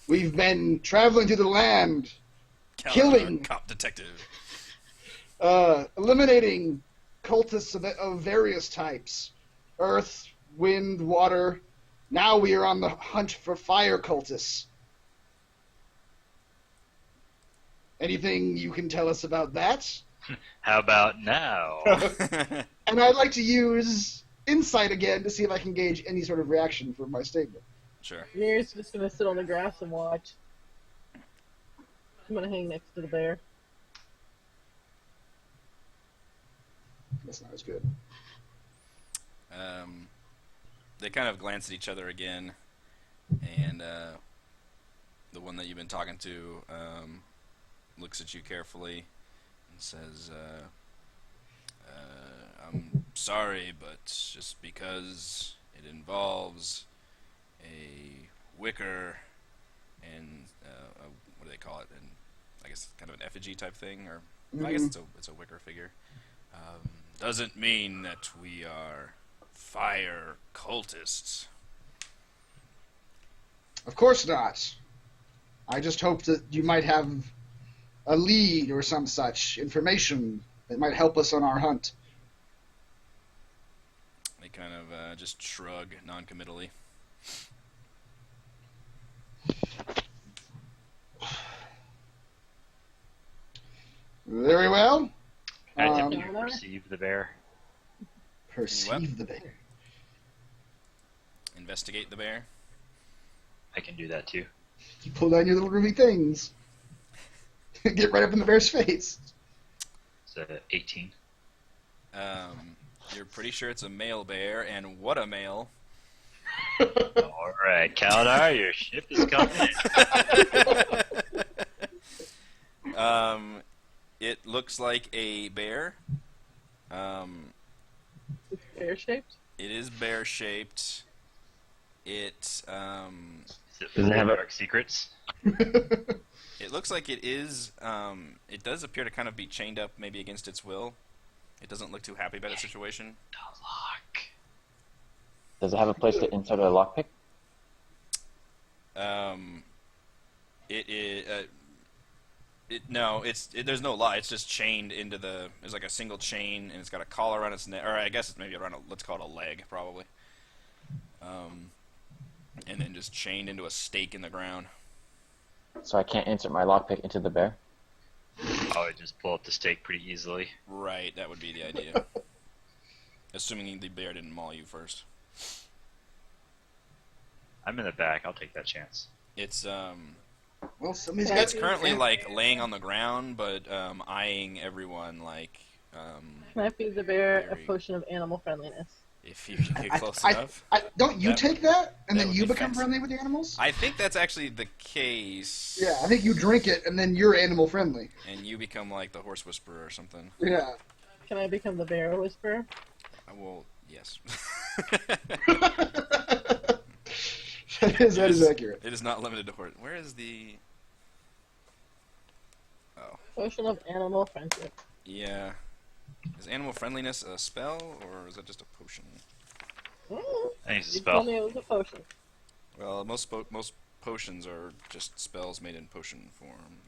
we've been traveling through the land, killing, cop detective. eliminating cultists of various types, earth, wind, water. Now we are on the hunt for fire cultists. Anything you can tell us about that? How about now? And I'd like to use insight again to see if I can gauge any sort of reaction for my statement. Sure. Mir's just gonna sit on the grass and watch. I'm gonna hang next to the bear. That's not as good. They kind of glance at each other again, and the one that you've been talking to looks at you carefully and says, "I'm sorry, but just because it involves a wicker and call it, and I guess kind of an effigy type thing, or I guess it's a wicker figure. Doesn't mean that we are fire cultists. Of course not. I just hoped that you might have a lead or some such information that might help us on our hunt. They kind of just shrug non-committally. Very well. I attempt to Um, perceive the bear. Perceive the bear. Investigate the bear. I can do that too. You pull down your little ruby things. Get right up in the bear's face. It's a 18. You're pretty sure it's a male bear, and what a male. All right, Kaldar, your ship is coming in. It looks like a bear. It's bear-shaped. It is bear-shaped. It Is it Does full it have of a- dark secrets? it looks like it is. It does appear to kind of be chained up, maybe against its will. It doesn't look too happy about its situation. The lock. Does it have a place to insert a lockpick? It is. No, there's no lie. It's just chained into the. There's like a single chain, and it's got a collar around its neck, or I guess it's maybe around let's call it a leg, probably. And then just chained into a stake in the ground. So I can't insert my lockpick into the bear? I would just pull up the stake pretty easily. Right, that would be the idea. Assuming the bear didn't maul you first. I'm in the back. I'll take that chance. It's Well, somebody's Yeah, it's got currently like laying on the ground, but eyeing everyone like Can I feed the bear a Very- potion of animal friendliness? if you can get close enough. don't you That- take that, and that then would you be become fancy. friendly with the animals? I think that's actually the case. Yeah, I think you drink it, and then you're animal friendly. And you become like the horse whisperer or something. Yeah. Can I become the bear whisperer? Well, yes. that is accurate. It is not limited to horse. Where is the? Oh, Potion of animal friendship. yeah. Is animal friendliness a spell or is it just a potion? Mm, I think it's a you spell. told me it was a potion. Well, most potions are just spells made in potion form.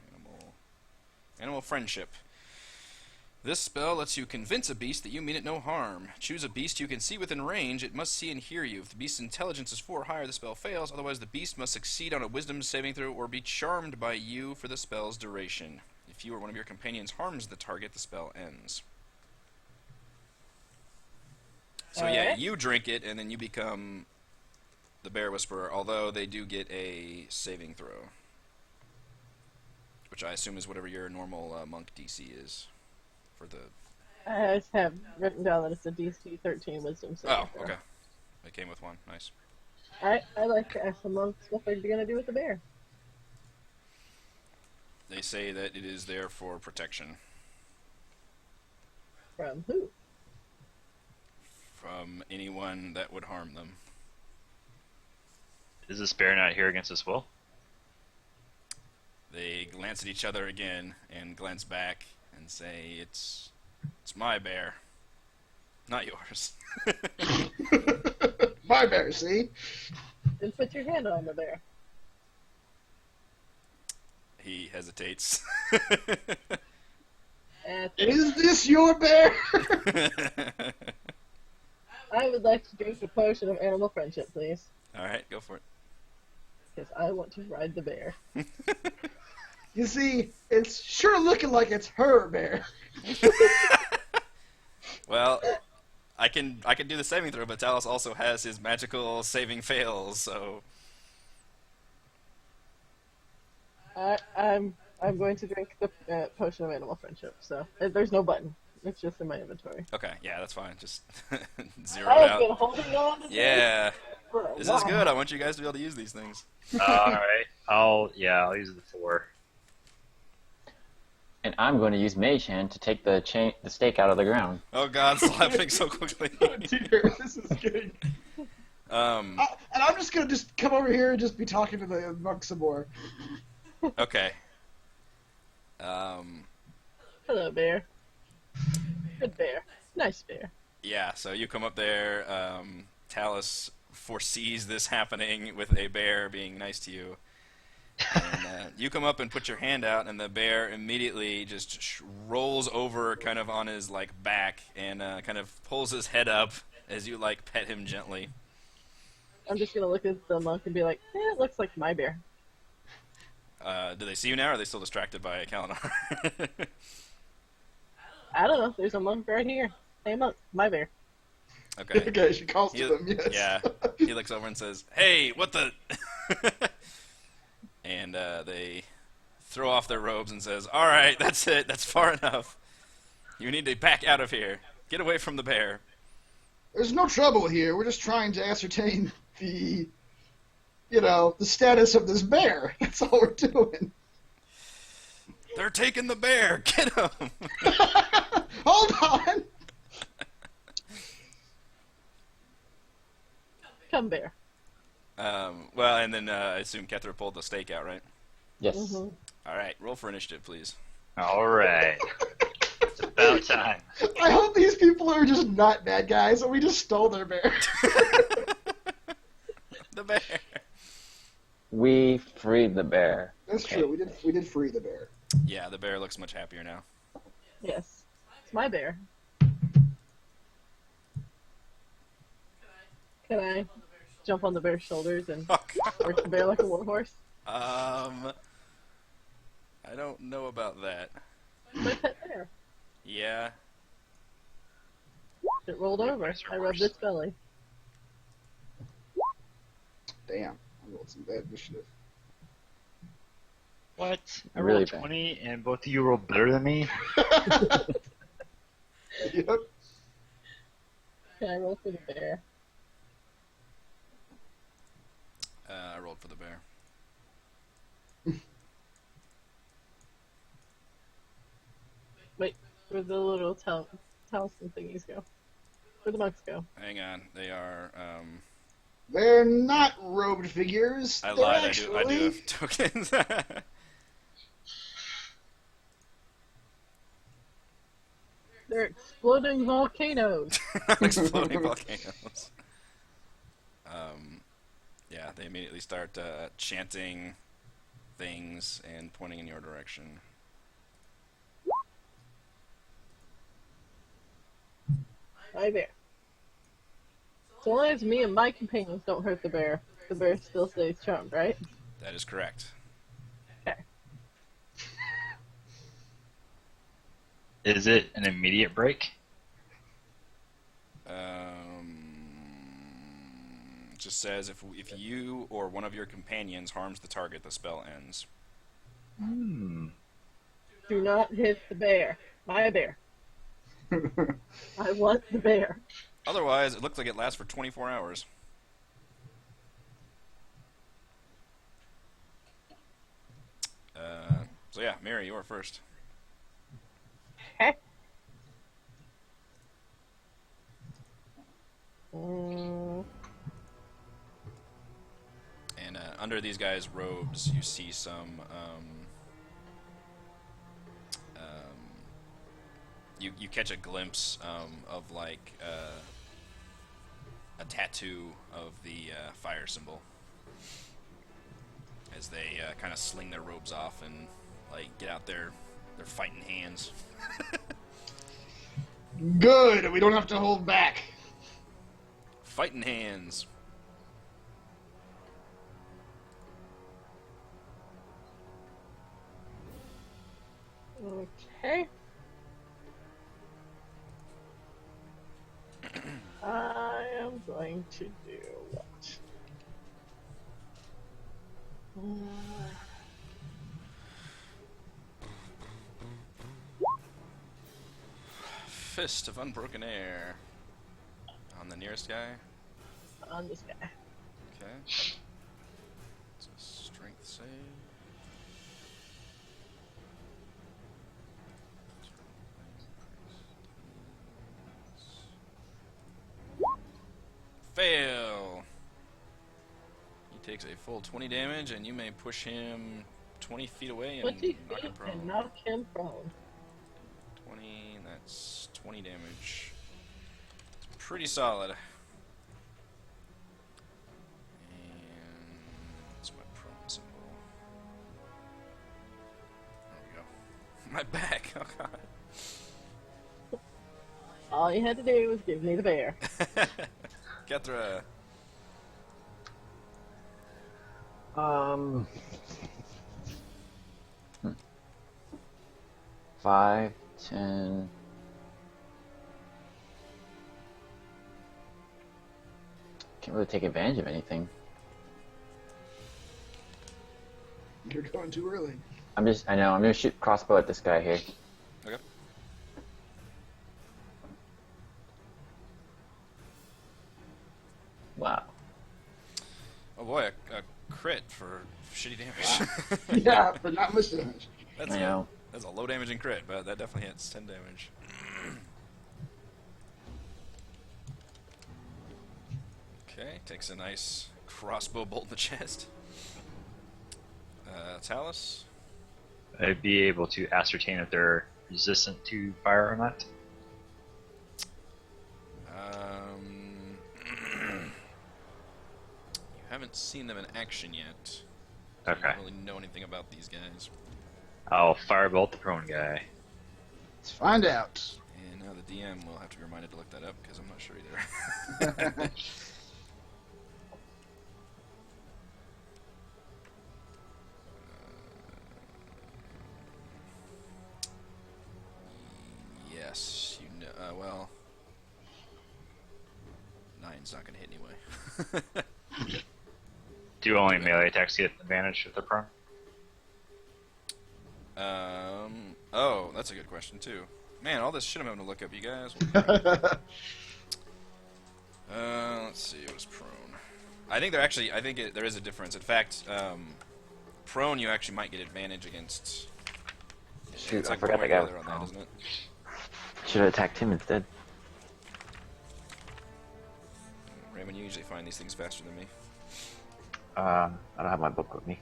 Animal friendship. This spell lets you convince a beast that you mean it no harm. Choose a beast you can see within range. It must see and hear you. If the beast's intelligence is 4 or higher, the spell fails. Otherwise, the beast must succeed on a wisdom saving throw or be charmed by you for the spell's duration. If you or one of your companions harms the target, the spell ends. So yeah, Alright. you drink it, and then you become the bear whisperer, although they do get a saving throw. Which I assume is whatever your normal monk DC is. For the... I just have written down that it's a DC 13 wisdom saving Oh, throw. okay. It came with one. Nice. I'd like to ask the monks what they're going to do with the bear. They say that it is there for protection From who? from anyone that would harm them. Is this bear not here against his will? They glance at each other again and glance back and say, it's my bear, not yours. My bear, see? Then put your hand on the bear. He hesitates. Is this your bear? I would like to drink a potion of animal friendship, please. Alright, go for it. Because I want to ride the bear. You see, it's sure looking like it's her bear. Well, I can do the saving throw, but Talos also has his magical saving fails, so I'm going to drink the potion of animal friendship. So there's no button. It's just in my inventory. okay, yeah, that's fine. Just zero it I've been out. holding on to this Yeah, for a this while. is good. I want you guys to be able to use these things. Alright. I'll use the 4. And I'm going to use Mage Hand to take the stake out of the ground. Oh god, it's happening so quickly. Dear, this is good. And I'm just gonna come over here and just be talking to the monk some more. Okay. Hello, bear. Good bear. Nice bear. Yeah, so you come up there. Talus foresees this happening with a bear being nice to you. And you come up and put your hand out, and the bear immediately just rolls over kind of on his like back and kind of pulls his head up as you like pet him gently. I'm just gonna look at the monk and be like, it looks like my bear. Do they see you now, or are they still distracted by Kalinar? I don't know. There's a monk right here. Hey, monk. My bear. Okay. Okay, she calls to them, yes. Yeah. He looks over and says, "Hey, what the?" And they throw off their robes and says, "All right, that's it. That's far enough. You need to back out of here. Get away from the bear." There's no trouble here. We're just trying to ascertain the status of this bear. That's all we're doing. They're taking the bear. Get him. Hold on. Come, bear. Well, and then I assume Kethra pulled the stake out, right? Yes. Mm-hmm. All right, roll for initiative, please. All right. It's about time. I hope these people are just not bad guys and we just stole their bear. The bear. We freed the bear. That's true. We did free the bear. Yeah, the bear looks much happier now. Yes. It's my bear. Can I jump on the bear's shoulders and work the bear like a warhorse? I don't know about that. My pet bear. Yeah. It rolled over. I rubbed its belly. Damn. I rolled some bad initiative. What? I Really rolled bad. 20 and both of you rolled better than me? Yep. Can I roll for the bear? I rolled for the bear. Wait, where the little talisman thingies go? Where the monks go? Hang on. They are. They're not robed figures. I They're lied. Actually... I do have tokens. They're exploding volcanoes. Exploding volcanoes. Yeah, they immediately start chanting things and pointing in your direction. My bear. So long as me and my companions don't hurt the bear still stays charmed, right? That is correct. Okay. Is it an immediate break? It just says if you or one of your companions harms the target, the spell ends. Hmm. Do not hit the bear. My bear. I want the bear. Otherwise, it looks like it lasts for 24 hours. So yeah, Mary, you are first. Okay. Mm, And under these guys' robes, you see some. You catch a glimpse of like a tattoo of the fire symbol as they kind of sling their robes off and like get out their fighting hands. Good. We don't have to hold back. Fighting hands. okay. I am going to do what? Fist of Unbroken Air on the nearest guy. On this guy. Okay. It's a strength save. Fail. He takes a full 20 damage, and you may push him 20 feet away and 20 knock feet him prone. and knock him prone. 20, that's 20 damage. It's pretty solid. And it's my prone symbol. There we go. My back, oh god. All you had to do was give me the bear. Kethra. 5, 10. Can't really take advantage of anything. You're going too early. I know, I'm gonna shoot crossbow at this guy here. Okay. Wow. Oh boy, a crit for shitty damage. Yeah, but not much damage. That's I know. That's a low damaging crit, but that definitely hits 10 damage. Okay, takes a nice crossbow bolt in the chest. Talus. I'd be able to ascertain if they're resistant to fire or not. You haven't seen them in action yet. Okay. You don't really know anything about these guys. I'll firebolt the prone guy. Let's find out. And now the DM will have to be reminded to look that up because I'm not sure either. Yes, you know. Well, 9's not going to hit anyway. Do only melee attacks get advantage if they're prone? Oh, that's a good question too. Man, all this shit I'm having to look up, you guys. Let's see, what is prone? I think there is a difference. In fact, prone you actually might get advantage against. Shoot, it's I like forgot one that way guy or the was other on that, prone. isn't it? Should have attacked him instead. Raymond, you usually find these things faster than me. I don't have my book with me.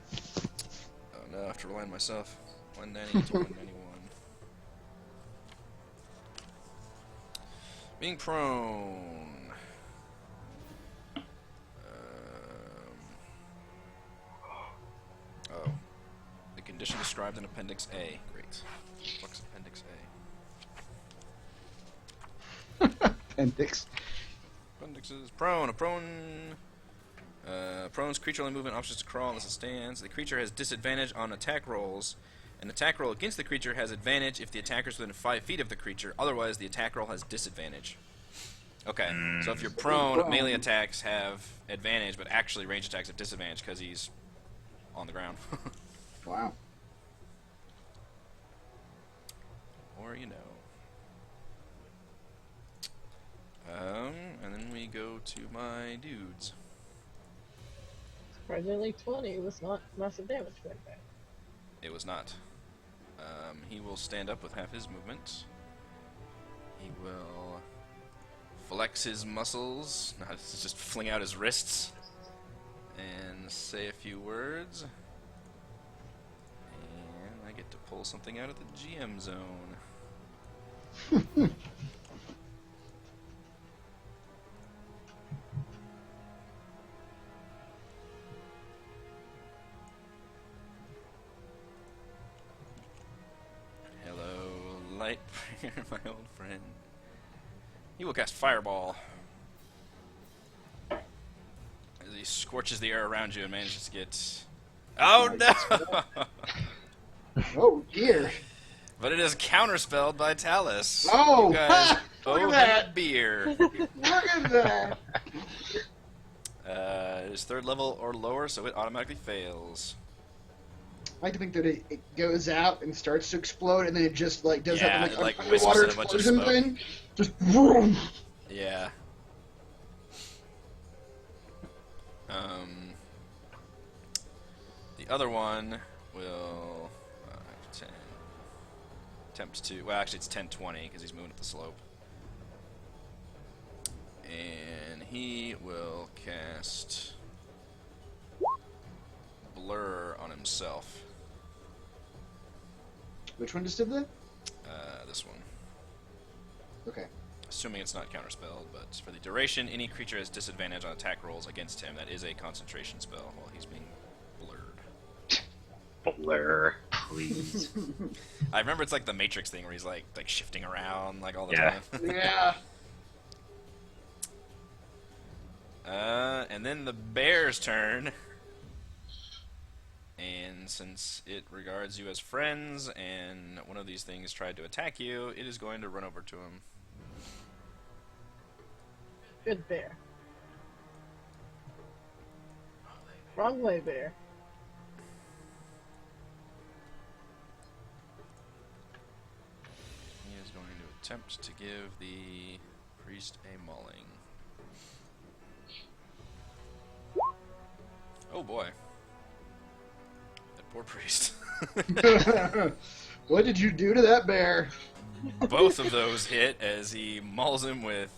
Oh no, I have to rely on myself. 190 to 191. Being prone. Oh. The condition described in Appendix A. Great. What's Appendix A? Appendix. Appendix is prone. A prone. Prone's creature only movement options to crawl unless it stands. The creature has disadvantage on attack rolls. An attack roll against the creature has advantage if the attacker is within 5 feet of the creature. Otherwise, the attack roll has disadvantage. Okay, so if you're prone, melee attacks have advantage, but actually range attacks have disadvantage because he's on the ground. Wow. Or, you know. And then we go to my dudes. Surprisingly, 20 was not massive damage back there. It was not. He will stand up with half his movement. He will flex his muscles, not just fling out his wrists, and say a few words. And I get to pull something out of the GM zone. Lightbringer, my old friend. He will cast Fireball. As he scorches the air around you and manages to get... Oh no! Oh dear. But it is counterspelled by Talus. Oh! You guys Look at both that. have beer. Look at that. It is 3rd level or lower, so it automatically fails. I like to think that it goes out and starts to explode, and then it just like does Yeah, that it, like like, underwater wisps in a bunch of explosion smoke. thing. Just vroom. Yeah. The other one will 10 attempt to. Well, actually, it's 10-20 because he's moving up the slope, and he will cast Blur on himself. Which one just did that? This one. Okay. Assuming it's not counterspelled, but for the duration, any creature has disadvantage on attack rolls against him. That is a concentration spell while he's being blurred. Blur, please. I remember it's like the Matrix thing where he's like shifting around like all the Yeah. time. Yeah. And then the bear's turn. And since it regards you as friends, and one of these things tried to attack you, it is going to run over to him. Good bear. Wrong way, bear. He is going to attempt to give the priest a mauling. Oh boy. That poor priest. What did you do to that bear? Both of those hit as he mauls him with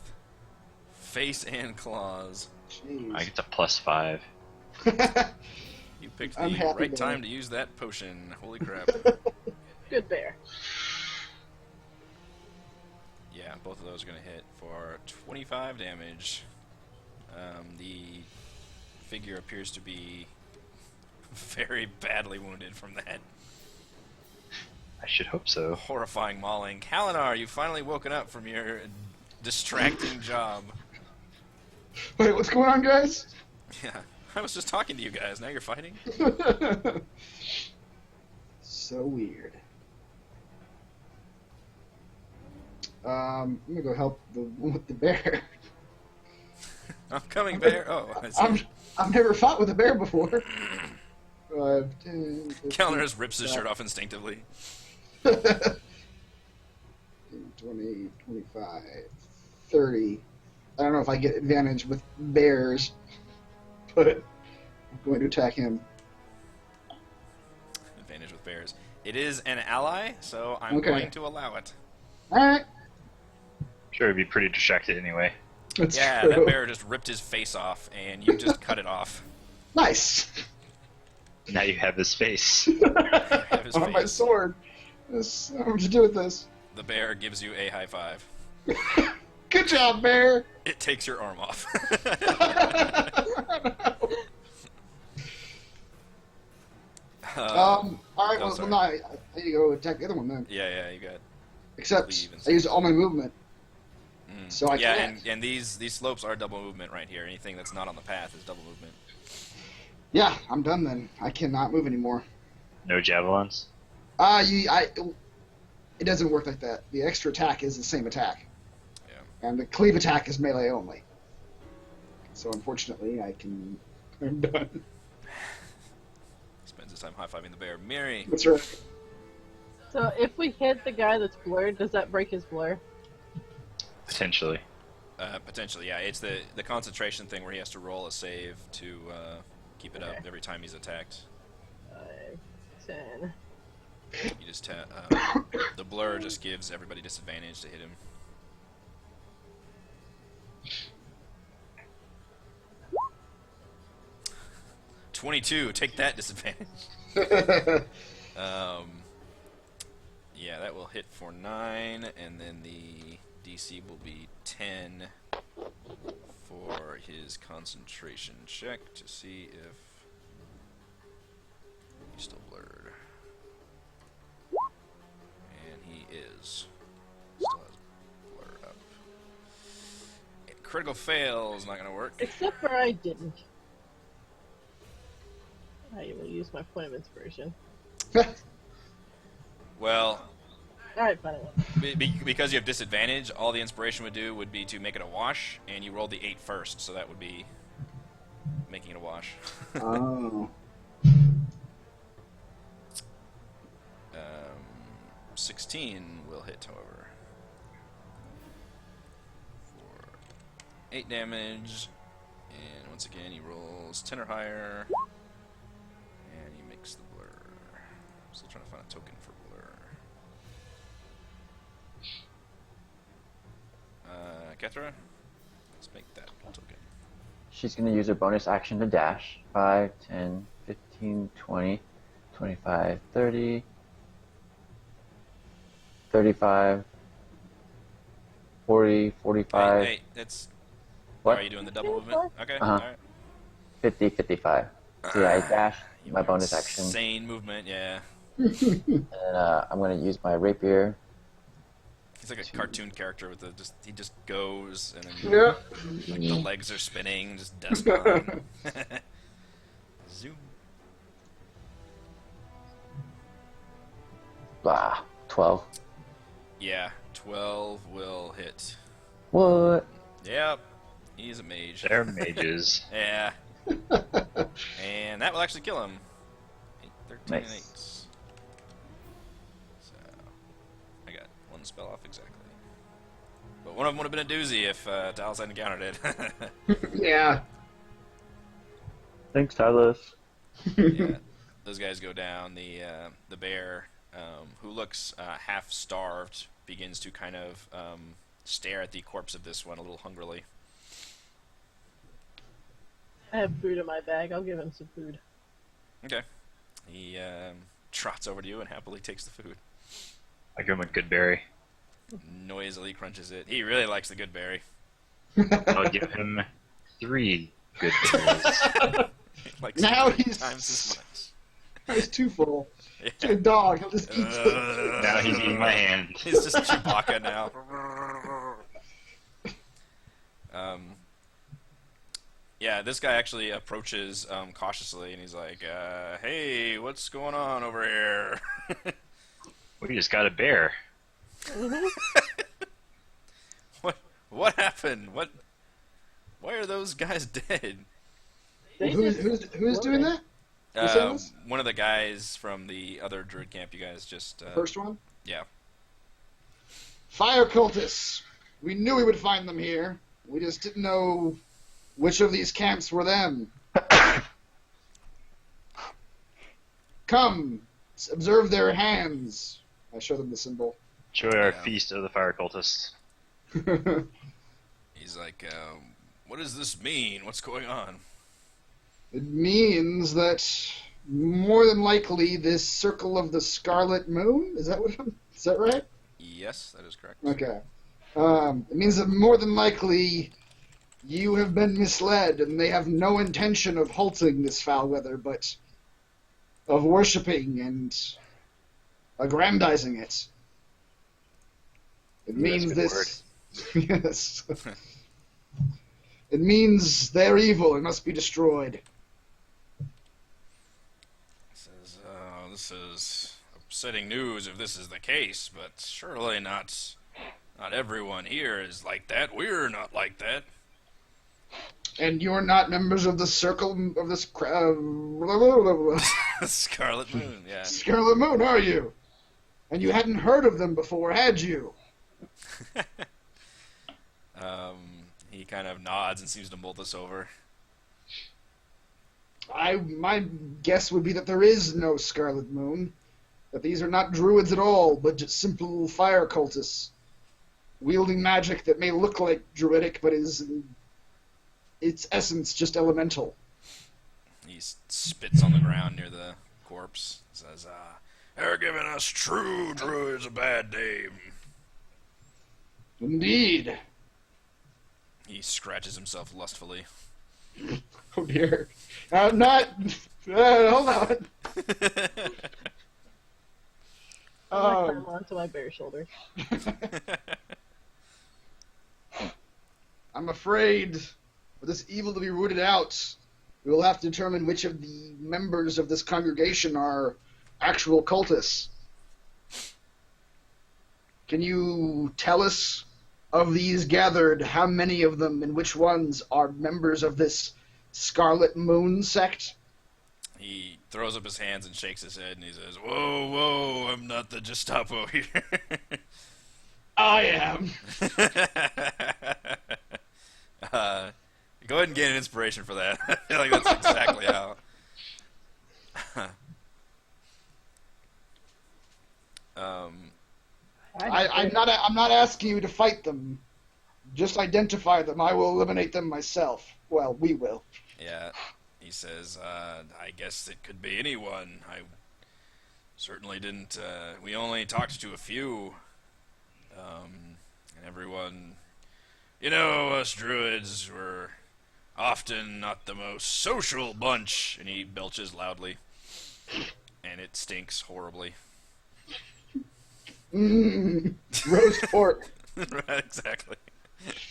face and claws. Jeez. I get to +5. You picked I'm the happy right to time win. to use that potion. Holy crap. Good bear. Yeah, both of those are going to hit for 25 damage. The figure appears to be very badly wounded from that I should hope so. horrifying mauling. Kalinar, you've finally woken up from your distracting job. Wait, what's going on, guys? Yeah, I was just talking to you guys. Now you're fighting? So weird. I'm gonna go help the one with the bear. I'm coming, bear. Oh, I see. I've never fought with a bear before. 5, 10, 15, Kalinar just rips his shirt off instinctively. 20, 25, 30. I don't know if I get advantage with bears, but I'm going to attack him. Advantage with bears. It is an ally, so I'm Okay. going to allow it. Alright. Sure, it'd be pretty distracted anyway. That's Yeah, true. that bear just ripped his face off, and you just cut it off. Nice. Now you have his face. Have his On my face. sword. This, I don't know what to do with this. The bear gives you a high five. Good job, bear. It takes your arm off. All right. Oh, Well, sorry. no, I need to go attack the other one then. Yeah, you got. Except Leave and I used all my movement, so I yeah, can't. and these slopes are double movement right here. Anything that's not on the path is double movement. Yeah, I'm done then. I cannot move anymore. No javelins? It doesn't work like that. The extra attack is the same attack. Yeah. And the cleave attack is melee only. So unfortunately, I'm done. Spends his time high-fiving the bear. Miri. That's right. So if we hit the guy that's blurred, does that break his blur? Potentially. Potentially, yeah. It's the concentration thing where he has to roll a save to keep it up Okay. every time he's attacked. 5, 10. You just the blur just gives everybody disadvantage to hit him. $22. Take that disadvantage. Yeah, that will hit for 9, and then the DC will be 10 for his concentration check to see if he's still blurred. And he is. Still has blur up. Critical fail is not going to work. Except for I didn't. I will use my point of inspiration. Well, Alright, fine. because you have disadvantage, all the inspiration would do would be to make it a wash, and you rolled the 8 first, so that would be making it a wash. Oh. 16 will hit, however. For 8 damage, and once again he rolls 10 or higher, and he makes the blur. Still trying to find a token for blur. Kethra, let's make that token. She's going to use her bonus action to dash. 5, 10, 15, 20, 25, 30. 35, 40, 45. Hey, it's. What? Are you doing the double movement? Okay, Uh-huh. alright. 50, 55. So yeah, I dash, You my are bonus action. insane movement, yeah. And I'm going to use my rapier. He's like a cartoon character with he just goes and then Yeah. like the legs are spinning, just desk on. Zoom. Blah. 12. Yeah, 12 will hit. What? Yep, he's a mage. They're mages. Yeah. And that will actually kill him. 8, 13, and 8. Nice. So, I got one spell off exactly. But one of them would have been a doozy if Dallas hadn't countered it. Yeah. Thanks, Tyler. Yeah, those guys go down. The bear, who looks half starved, begins to kind of stare at the corpse of this one a little hungrily. I have food in my bag. I'll give him some food. Okay. He trots over to you and happily takes the food. I give him a good berry. Noisily crunches it. He really likes the good berry. I'll give him 3 good berries. Likes Now it 3 he's- times as much. He's too full. Yeah. He's a dog. He'll just eat it. Now he's eating my hand. He's just Chewbacca now. Yeah, this guy actually approaches cautiously, and he's like, "Hey, what's going on over here?" We just got a bear. What happened? Why are those guys dead? Who's doing that? Who said this? One of the guys from the other druid camp. You guys just First one? yeah. Fire cultists. We knew we would find them here. We just didn't know which of these camps were them. Come, observe their hands. I show them the symbol. Enjoy our Yeah. feast of the fire cultists. He's like, "What does this mean? What's going on?" It means that more than likely this circle of the Scarlet Moon, is that right? Yes, that is correct. Okay. It means that more than likely you have been misled and they have no intention of halting this foul weather, but of worshipping and aggrandizing it. It means That's a good this. Yes. It means they're evil and must be destroyed. Says, "This is upsetting news if this is the case, but surely not everyone here is like that. We're not like that." And you're not members of the circle of this Scarlet Moon, yeah. Scarlet Moon, are you? And you hadn't heard of them before, had you? He kind of nods and seems to mull this over. My guess would be that there is no Scarlet Moon. That these are not druids at all, but just simple fire cultists. Wielding magic that may look like druidic, but is in its essence just elemental. He spits on the ground near the corpse. Says, "They're giving us true druids a bad name." Indeed. He scratches himself lustfully. Oh dear. Hold on. I climb onto my bear shoulder. I'm afraid for this evil to be rooted out, we will have to determine which of the members of this congregation are actual cultists. Can you tell us, of these gathered, how many of them and which ones are members of this Scarlet Moon sect? He throws up his hands and shakes his head, and he says, "Whoa, whoa, I'm not the Gestapo here." I am. Go ahead and gain an inspiration for that. I feel like that's exactly how. I'm not asking you to fight them. Just identify them. I will eliminate them myself. Well, we will. Yeah, he says, "I guess it could be anyone. I certainly didn't. We only talked to a few. And everyone, you know, us druids were often not the most social bunch. And he belches loudly, and it stinks horribly. Roast pork. Right, exactly. He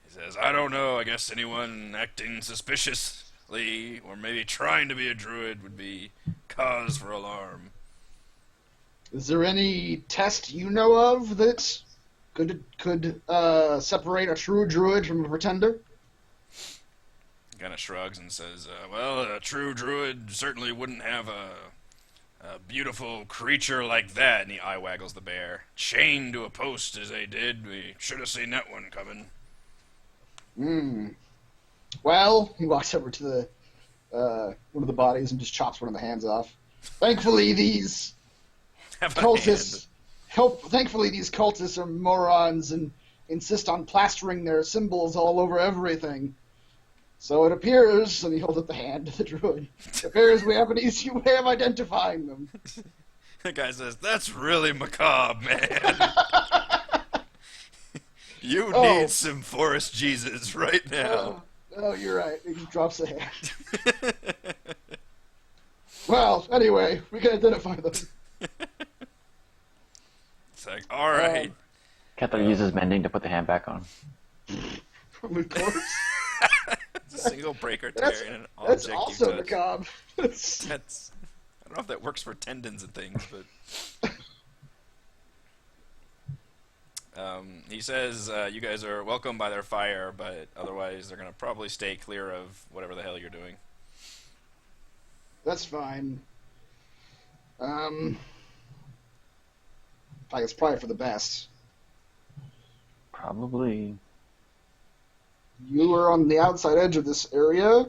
says, I don't know, I guess anyone acting suspiciously or maybe trying to be a druid would be cause for alarm. Is there any test you know of that could separate a true druid from a pretender? Kind of shrugs and says, well, a true druid certainly wouldn't have a beautiful creature like that. And he eye waggles the bear. Chained to a post as they did. We should have seen that one coming. Well, he walks over to the one of the bodies and just chops one of the hands off. Thankfully, these Have a cultists Thankfully, these cultists are morons and insist on plastering their symbols all over everything. So it appears, and he holds up the hand to the druid, it appears we have an easy way of identifying them. The guy says, that's really macabre, man. You need some Forest Jesus right now. Oh, you're right. He just drops the hand. Well, anyway, we can identify them. It's like, alright. Kethel uses mending to put the hand back on. Of course. It's a single breaker tear in an That's object also you touch. macabre. That's, I don't know if that works for tendons and things, but... he says you guys are welcome by their fire, but otherwise they're going to probably stay clear of whatever the hell you're doing. That's fine. I guess it's probably for the best. Probably. You are on the outside edge of this area.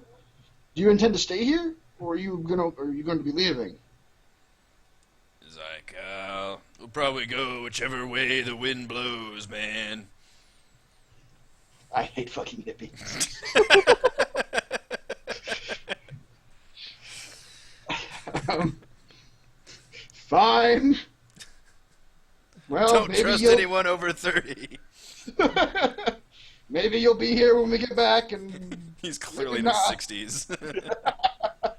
Do you intend to stay here, or are you going to be leaving? He's like, we'll probably go whichever way the wind blows, man. I hate fucking hippies. Fine. Well, Don't maybe trust you'll... anyone over 30. Maybe you'll be here when we get back, and He's clearly maybe in his not. 60s.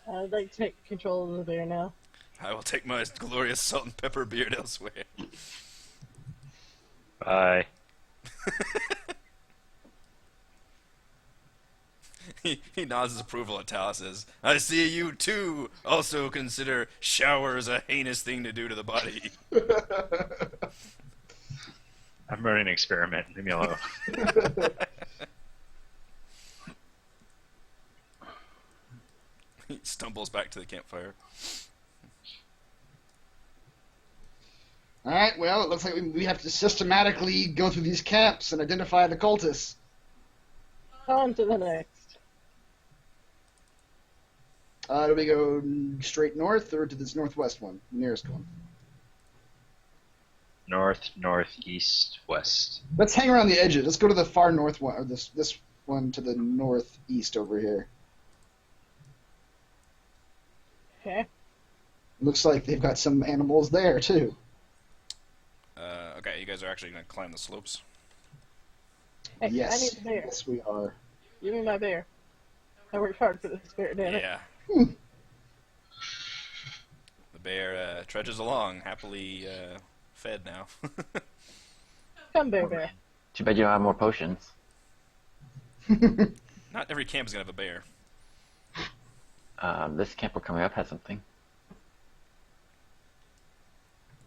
I'd like to take control of the bear now. I will take my glorious salt and pepper beard elsewhere. Bye. He nods his approval at Tal, says, I see you too also consider showers a heinous thing to do to the body. I'm running an experiment. Leave me alone. He stumbles back to the campfire. All right. Well, it looks like we have to systematically go through these camps and identify the cultists. On to the next. Do we go straight north or to this northwest one, the nearest one? North, northeast, west. Let's hang around the edges. Let's go to the far north one, or this one to the northeast over here. Okay. Looks like they've got some animals there too. Okay, you guys are actually going to climb the slopes. Hey, I Yes, need the bear. yes, we are. Give me my bear. I worked hard for this bear, damn it. Yeah. The bear trudges along, happily fed now. Come, bear. Too bad you don't have more potions. Not every camp is going to have a bear. This camp we're coming up has something.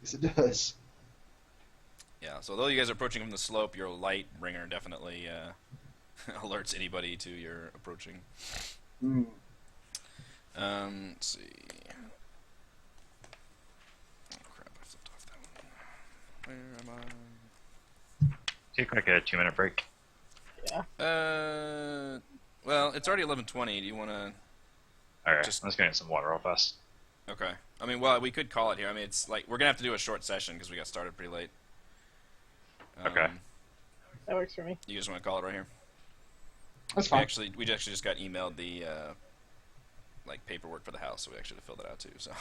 Yes, it does. Yeah, so although you guys are approaching from the slope, your light bringer definitely alerts anybody to your approaching. Mm. Let's see. Oh crap, I flipped off that one. Where am Take like a 2-minute break. Yeah. I? Well, it's already 11:20. Do you want to? Alright, Just- let's get some water real fast. Okay. I mean, well, we could call it here. I mean, it's like we're gonna have to do a short session because we got started pretty late. Okay. That works for me. You just want to call it right here? That's We fine. actually just got emailed the like paperwork for the house, so we actually had to fill that out too. So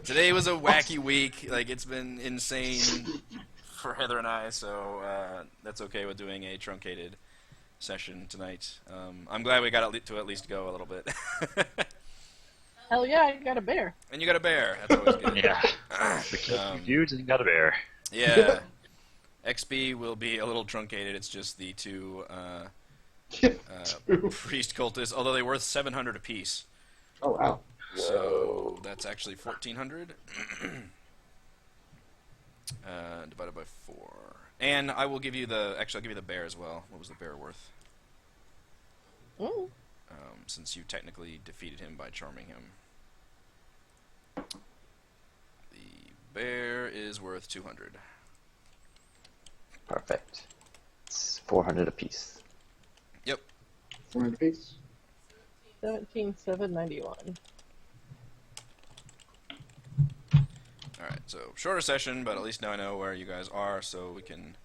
today was a wacky week. Like it's been insane for Heather and I, so that's okay with doing a truncated session tonight. I'm glad we got to at least go a little bit. Hell yeah, I got a bear. And you got a bear. That's always good. Yeah. We killed a few dudes and got a bear. Yeah. XP will be a little truncated. It's just the two priest cultists, although they're worth 700 apiece. Oh wow. So that's actually 1,400 divided by 4. And I will give you the. Actually, I'll give you the bear as well. What was the bear worth? Mm. Since you technically defeated him by charming him. The bear is worth 200. Perfect. It's 400 apiece. Yep. 400 piece. 17,791. Alright, so shorter session, but at least now I know where you guys are, so we can.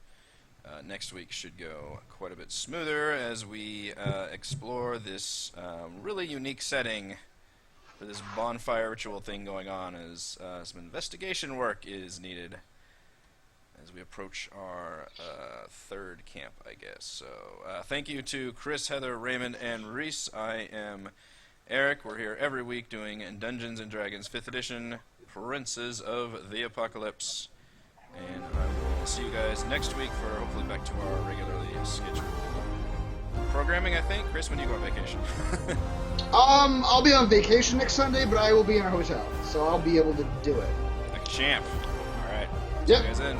Next week should go quite a bit smoother as we explore this really unique setting for this bonfire ritual thing going on, as some investigation work is needed as we approach our third camp, I guess. So thank you to Chris, Heather, Raymond, and Reese. I am Eric. We're here every week doing Dungeons & Dragons 5th Edition, Princes of the Apocalypse. And I will see you guys next week for hopefully back to our regularly scheduled programming, I think. Chris, when do you go on vacation? I'll be on vacation next Sunday, but I will be in a hotel, so I'll be able to do it. Like a champ. Alright. Yep. See you guys then.